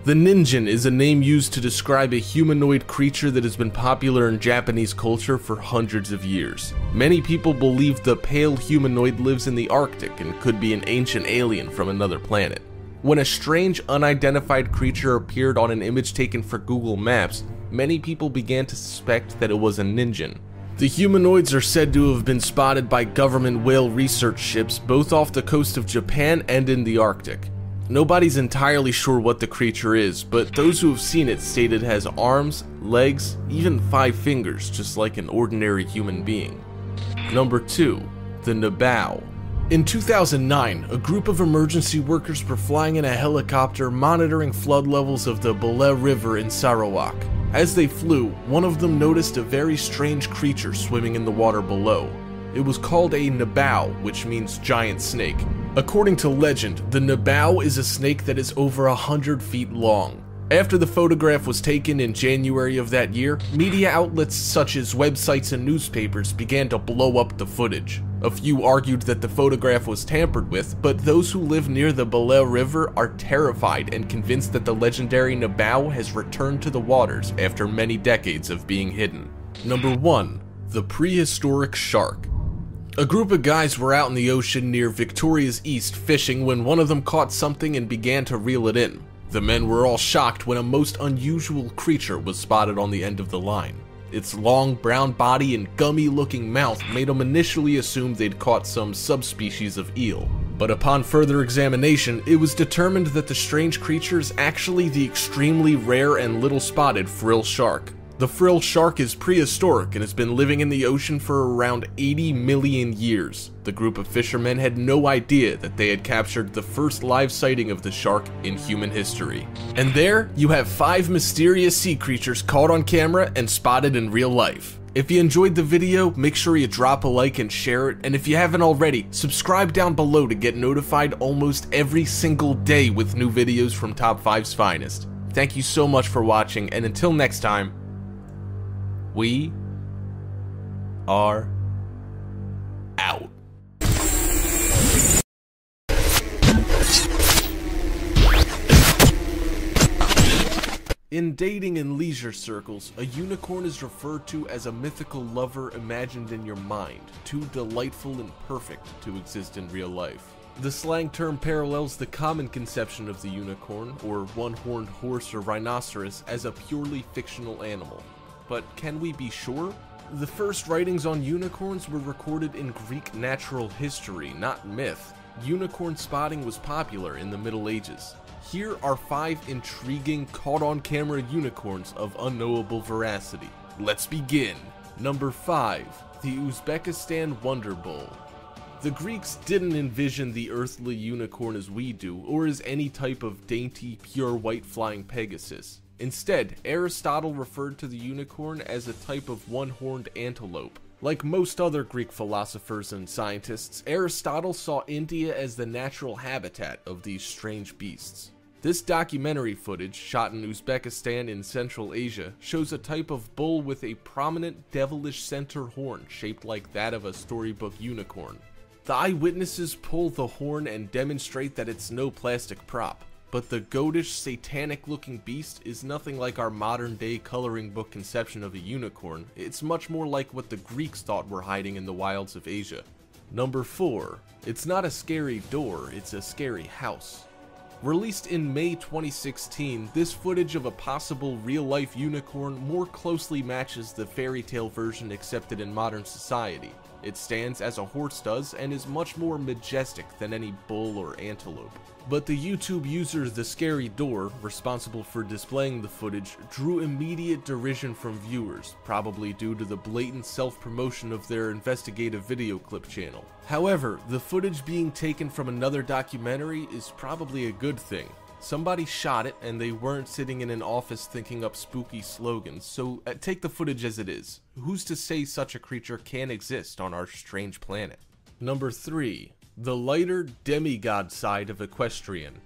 The Ninjin is a name used to describe a humanoid creature that has been popular in Japanese culture for hundreds of years. Many people believe the pale humanoid lives in the Arctic and could be an ancient alien from another planet. When a strange, unidentified creature appeared on an image taken for Google Maps, many people began to suspect that it was a Ninjin. The humanoids are said to have been spotted by government whale research ships both off the coast of Japan and in the Arctic. Nobody's entirely sure what the creature is, but those who have seen it state it has arms, legs, even 5 fingers, just like an ordinary human being. Number 2. The Nabao. In 2009, a group of emergency workers were flying in a helicopter monitoring flood levels of the Bele River in Sarawak. As they flew, one of them noticed a very strange creature swimming in the water below. It was called a Nabao, which means giant snake. According to legend, the Nabao is a snake that is over 100 feet long. After the photograph was taken in January of that year, media outlets such as websites and newspapers began to blow up the footage. A few argued that the photograph was tampered with, but those who live near the Bele River are terrified and convinced that the legendary Nabao has returned to the waters after many decades of being hidden. Number 1. The Prehistoric Shark. A group of guys were out in the ocean near Victoria's East fishing when one of them caught something and began to reel it in. The men were all shocked when a most unusual creature was spotted on the end of the line. Its long brown body and gummy looking mouth made them initially assume they'd caught some subspecies of eel. But upon further examination, it was determined that the strange creature is actually the extremely rare and little spotted frill shark. The frill shark is prehistoric and has been living in the ocean for around 80 million years. The group of fishermen had no idea that they had captured the first live sighting of the shark in human history. And there, you have 5 mysterious sea creatures caught on camera and spotted in real life. If you enjoyed the video, make sure you drop a like and share it, and if you haven't already, subscribe down below to get notified almost every single day with new videos from Top 5's finest. Thank you so much for watching, and until next time, we are out. In dating and leisure circles, a unicorn is referred to as a mythical lover imagined in your mind, too delightful and perfect to exist in real life. The slang term parallels the common conception of the unicorn, or one-horned horse or rhinoceros, as a purely fictional animal. But can we be sure? The first writings on unicorns were recorded in Greek natural history, not myth. Unicorn spotting was popular in the Middle Ages. Here are 5 intriguing caught-on-camera unicorns of unknowable veracity. Let's begin. Number 5. The Uzbekistan Wonder Bull. The Greeks didn't envision the earthly unicorn as we do, or as any type of dainty, pure white flying Pegasus. Instead, Aristotle referred to the unicorn as a type of one-horned antelope. Like most other Greek philosophers and scientists, Aristotle saw India as the natural habitat of these strange beasts. This documentary footage, shot in Uzbekistan in Central Asia, shows a type of bull with a prominent devilish center horn shaped like that of a storybook unicorn. The eyewitnesses pull the horn and demonstrate that it's no plastic prop. but the goatish, satanic-looking beast is nothing like our modern-day coloring book conception of a unicorn. It's much more like what the Greeks thought were hiding in the wilds of Asia. Number 4. It's not a scary door, it's a scary house. Released in May 2016, this footage of a possible real-life unicorn more closely matches the fairy tale version accepted in modern society. It stands as a horse does and is much more majestic than any bull or antelope. But the YouTube user The Scary Door, responsible for displaying the footage, drew immediate derision from viewers, probably due to the blatant self-promotion of their investigative video clip channel. However, the footage being taken from another documentary is probably a good thing. Somebody shot it and they weren't sitting in an office thinking up spooky slogans, so take the footage as it is. Who's to say such a creature can exist on our strange planet? Number 3. The lighter demigod side of equestrian.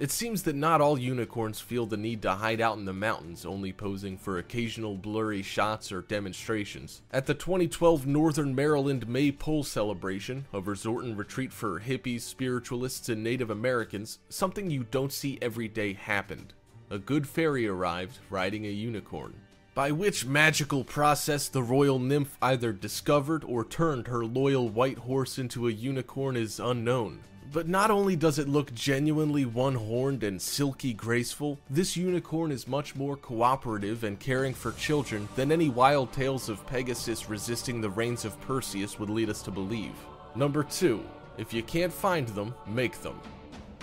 It seems that not all unicorns feel the need to hide out in the mountains, only posing for occasional blurry shots or demonstrations. At the 2012 Northern Maryland Maypole celebration, a resort and retreat for hippies, spiritualists, and Native Americans, something you don't see every day happened. A good fairy arrived, riding a unicorn. By which magical process the royal nymph either discovered or turned her loyal white horse into a unicorn is unknown. But not only does it look genuinely one-horned and silky graceful, this unicorn is much more cooperative and caring for children than any wild tales of Pegasus resisting the reins of Perseus would lead us to believe. Number 2. If you can't find them, make them.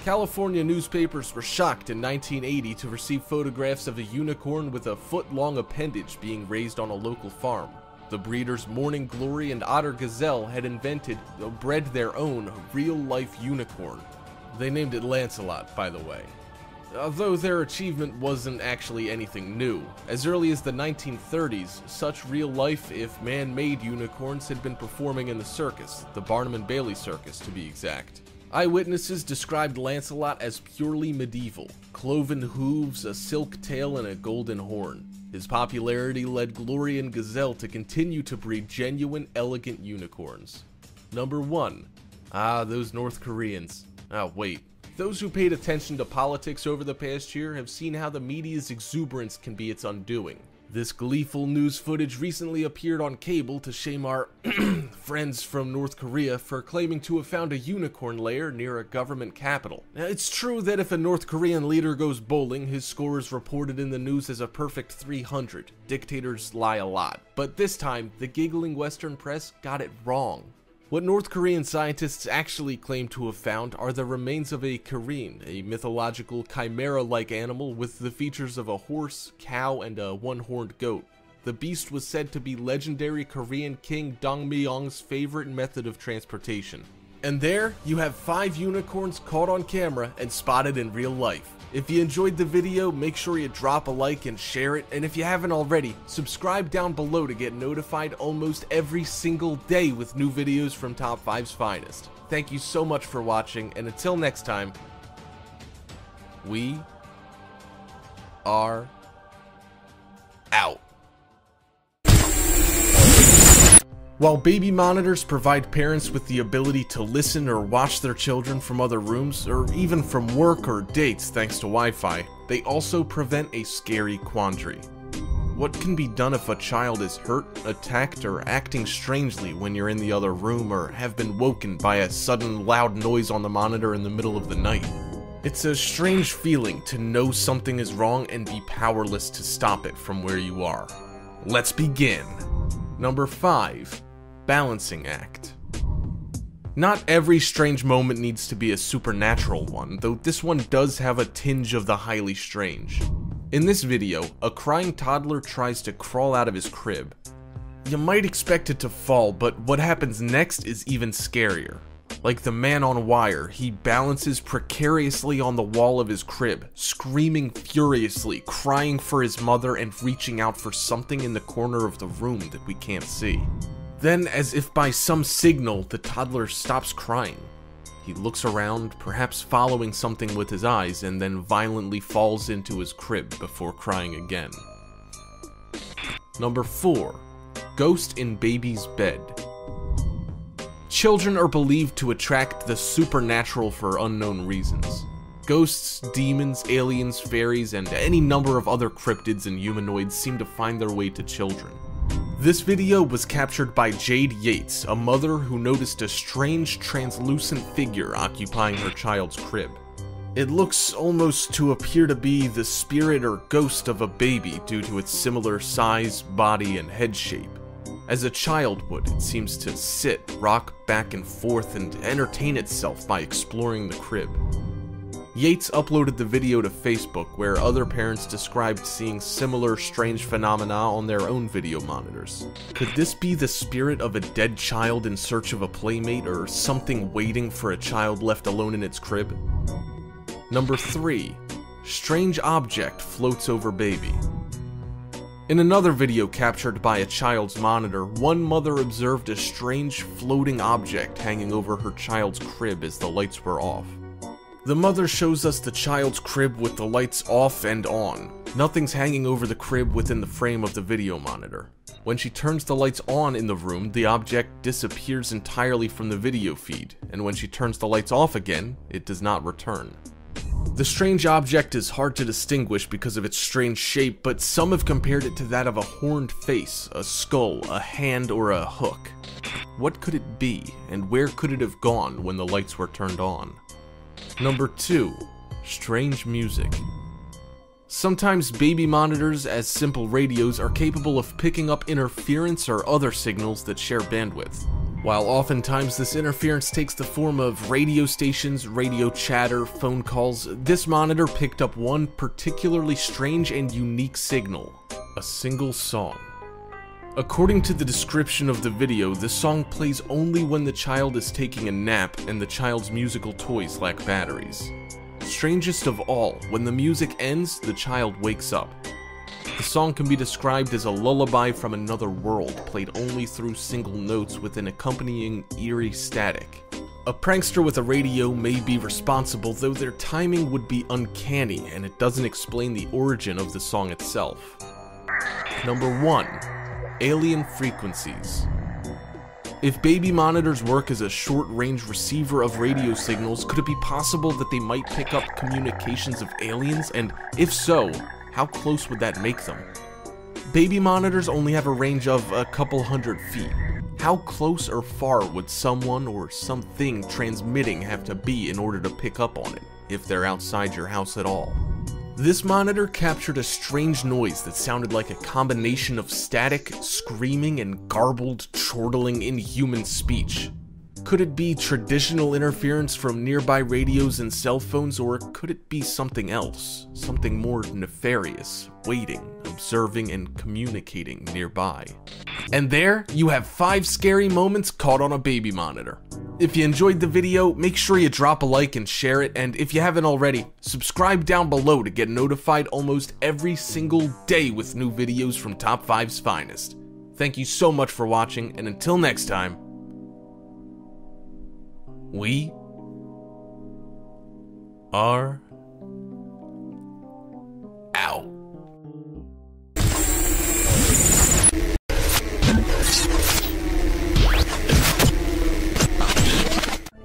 California newspapers were shocked in 1980 to receive photographs of a unicorn with a foot-long appendage being raised on a local farm. The breeders Morning Glory and Otter Gazelle had bred their own real-life unicorn. They named it Lancelot, by the way. Although their achievement wasn't actually anything new. As early as the 1930s, such real-life, if man-made unicorns had been performing in the circus, the Barnum and Bailey Circus to be exact. Eyewitnesses described Lancelot as purely medieval, cloven hooves, a silk tail, and a golden horn. His popularity led Glory and Gazelle to continue to breed genuine, elegant unicorns. Number 1. Those North Koreans. Wait. Those who paid attention to politics over the past year have seen how the media's exuberance can be its undoing. This gleeful news footage recently appeared on cable to shame our friends from North Korea for claiming to have found a unicorn lair near a government capital. Now, it's true that if a North Korean leader goes bowling, his score is reported in the news as a perfect 300. Dictators lie a lot. But this time, the giggling Western press got it wrong. What North Korean scientists actually claim to have found are the remains of a Kareen, a mythological chimera-like animal with the features of a horse, cow, and a one-horned goat. The beast was said to be legendary Korean King Dongmyeong's favorite method of transportation. And there, you have 5 unicorns caught on camera and spotted in real life. If you enjoyed the video, make sure you drop a like and share it, and if you haven't already, subscribe down below to get notified almost every single day with new videos from Top 5's finest. Thank you so much for watching, and until next time, we are out. While baby monitors provide parents with the ability to listen or watch their children from other rooms, or even from work or dates thanks to Wi-Fi, they also prevent a scary quandary. What can be done if a child is hurt, attacked, or acting strangely when you're in the other room or have been woken by a sudden loud noise on the monitor in the middle of the night? It's a strange feeling to know something is wrong and be powerless to stop it from where you are. Let's begin. Number 5. Balancing act. Not every strange moment needs to be a supernatural one, though this one does have a tinge of the highly strange. In this video, a crying toddler tries to crawl out of his crib. You might expect it to fall, but what happens next is even scarier. Like the man on wire, he balances precariously on the wall of his crib, screaming furiously, crying for his mother and reaching out for something in the corner of the room that we can't see. Then, as if by some signal, the toddler stops crying. He looks around, perhaps following something with his eyes, and then violently falls into his crib before crying again. Number 4. Ghost in baby's bed. Children are believed to attract the supernatural for unknown reasons. Ghosts, demons, aliens, fairies, and any number of other cryptids and humanoids seem to find their way to children. This video was captured by Jade Yates, a mother who noticed a strange translucent figure occupying her child's crib. It looks almost to appear to be the spirit or ghost of a baby due to its similar size, body, and head shape. As a child would, it seems to sit, rock back and forth, and entertain itself by exploring the crib. Yates uploaded the video to Facebook, where other parents described seeing similar strange phenomena on their own video monitors. Could this be the spirit of a dead child in search of a playmate, or something waiting for a child left alone in its crib? Number 3. Strange object floats over baby. In another video captured by a child's monitor, one mother observed a strange floating object hanging over her child's crib as the lights were off. The mother shows us the child's crib with the lights off and on. Nothing's hanging over the crib within the frame of the video monitor. When she turns the lights on in the room, the object disappears entirely from the video feed, and when she turns the lights off again, it does not return. The strange object is hard to distinguish because of its strange shape, but some have compared it to that of a horned face, a skull, a hand, or a hook. What could it be, and where could it have gone when the lights were turned on? Number 2. Strange music. Sometimes baby monitors, as simple radios, are capable of picking up interference or other signals that share bandwidth. While oftentimes this interference takes the form of radio stations, radio chatter, phone calls, this monitor picked up one particularly strange and unique signal: a single song. According to the description of the video, the song plays only when the child is taking a nap and the child's musical toys lack batteries. Strangest of all, when the music ends, the child wakes up. The song can be described as a lullaby from another world, played only through single notes with an accompanying eerie static. A prankster with a radio may be responsible, though their timing would be uncanny, and it doesn't explain the origin of the song itself. Number 1. Alien frequencies. If baby monitors work as a short-range receiver of radio signals, could it be possible that they might pick up communications of aliens? And if so, how close would that make them? Baby monitors only have a range of a couple hundred feet. How close or far would someone or something transmitting have to be in order to pick up on it, if they're outside your house at all? This monitor captured a strange noise that sounded like a combination of static, screaming, and garbled, chortling, inhuman speech. Could it be traditional interference from nearby radios and cell phones, or could it be something else? Something more nefarious, waiting, observing, and communicating nearby. And there, you have 5 scary moments caught on a baby monitor. If you enjoyed the video, make sure you drop a like and share it, and if you haven't already, subscribe down below to get notified almost every single day with new videos from Top 5's finest. Thank you so much for watching, and until next time, we are out.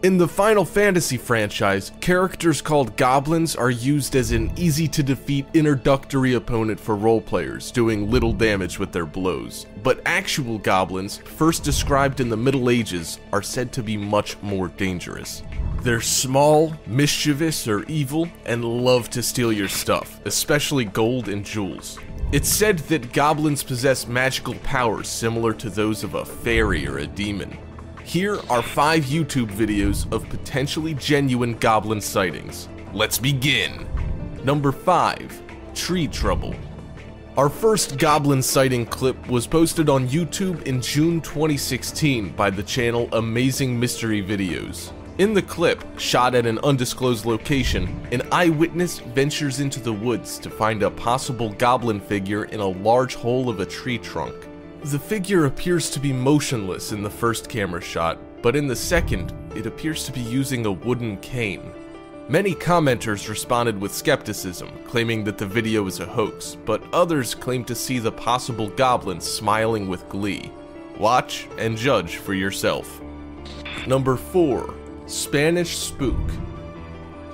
In the Final Fantasy franchise, characters called goblins are used as an easy-to-defeat introductory opponent for roleplayers, doing little damage with their blows. But actual goblins, first described in the Middle Ages, are said to be much more dangerous. They're small, mischievous, or evil, and love to steal your stuff, especially gold and jewels. It's said that goblins possess magical powers similar to those of a fairy or a demon. Here are 5 YouTube videos of potentially genuine goblin sightings. Let's begin! Number 5. Tree Trouble. Our first goblin sighting clip was posted on YouTube in June 2016 by the channel Amazing Mystery Videos. In the clip, shot at an undisclosed location, an eyewitness ventures into the woods to find a possible goblin figure in a large hole of a tree trunk. The figure appears to be motionless in the first camera shot, but in the second, it appears to be using a wooden cane. Many commenters responded with skepticism, claiming that the video is a hoax, but others claim to see the possible goblin smiling with glee. Watch and judge for yourself. Number 4. Spanish Spook.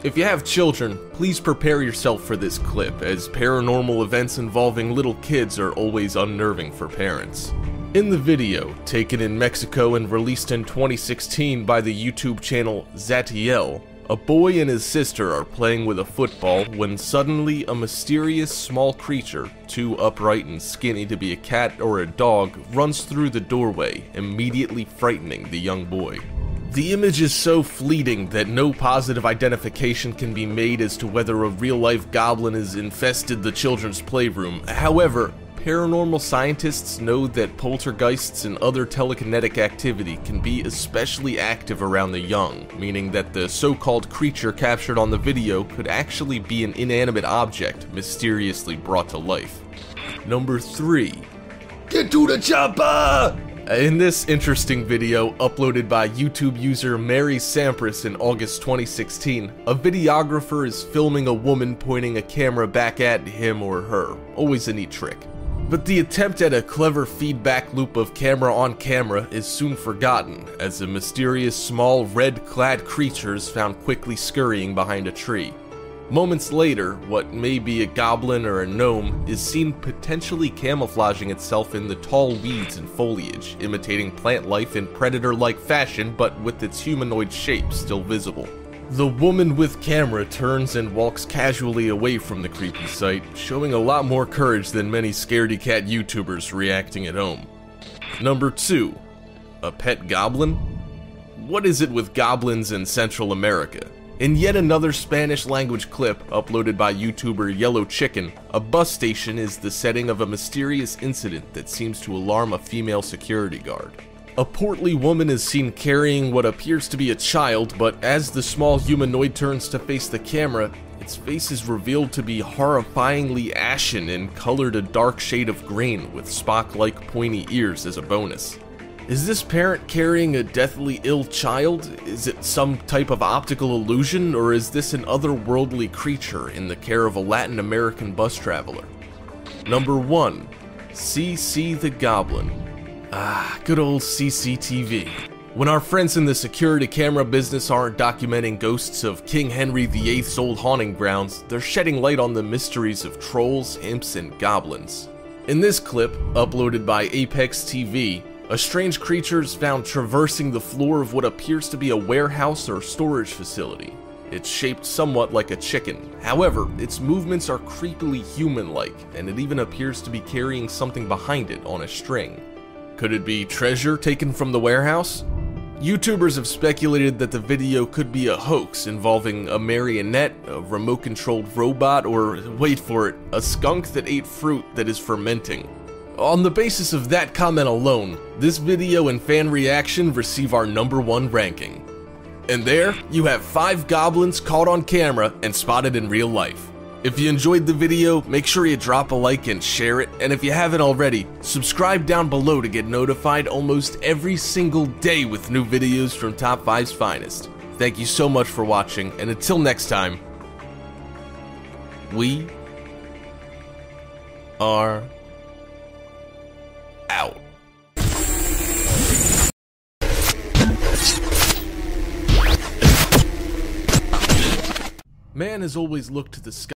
If you have children, please prepare yourself for this clip, as paranormal events involving little kids are always unnerving for parents. In the video, taken in Mexico and released in 2016 by the YouTube channel WTF, a boy and his sister are playing with a football when suddenly a mysterious small creature, too upright and skinny to be a cat or a dog, runs through the doorway, immediately frightening the young boy. The image is so fleeting that no positive identification can be made as to whether a real-life goblin has infested the children's playroom. However, paranormal scientists know that poltergeists and other telekinetic activity can be especially active around the young, meaning that the so-called creature captured on the video could actually be an inanimate object mysteriously brought to life. Number 3. Get to the chopper! In this interesting video, uploaded by YouTube user Mary Sampras in August 2016, a videographer is filming a woman pointing a camera back at him or her. Always a neat trick. But the attempt at a clever feedback loop of camera on camera is soon forgotten, as a mysterious small red-clad creature is found quickly scurrying behind a tree. Moments later, what may be a goblin or a gnome is seen potentially camouflaging itself in the tall weeds and foliage, imitating plant life in predator-like fashion but with its humanoid shape still visible. The woman with camera turns and walks casually away from the creepy sight, showing a lot more courage than many scaredy cat YouTubers reacting at home. Number 2. A pet goblin? What is it with goblins in Central America? In yet another Spanish-language clip uploaded by YouTuber Yellow Chicken, a bus station is the setting of a mysterious incident that seems to alarm a female security guard. A portly woman is seen carrying what appears to be a child, but as the small humanoid turns to face the camera, its face is revealed to be horrifyingly ashen and colored a dark shade of green with Spock-like pointy ears as a bonus. Is this parent carrying a deathly ill child? Is it some type of optical illusion, or is this an otherworldly creature in the care of a Latin American bus traveler? Number 1. CC the Goblin. Ah, good old CCTV. When our friends in the security camera business aren't documenting ghosts of King Henry VIII's old haunting grounds, they're shedding light on the mysteries of trolls, imps, and goblins. In this clip, uploaded by Apex TV, a strange creature is found traversing the floor of what appears to be a warehouse or storage facility. It's shaped somewhat like a chicken. However, its movements are creepily human-like, and it even appears to be carrying something behind it on a string. Could it be treasure taken from the warehouse? YouTubers have speculated that the video could be a hoax involving a marionette, a remote-controlled robot, or, wait for it, a skunk that ate fruit that is fermenting. On the basis of that comment alone, this video and fan reaction receive our number 1 ranking. And there, you have 5 goblins caught on camera and spotted in real life. If you enjoyed the video, make sure you drop a like and share it, and if you haven't already, subscribe down below to get notified almost every single day with new videos from Top 5's finest. Thank you so much for watching, and until next time, we are out. Man has always looked to the sky.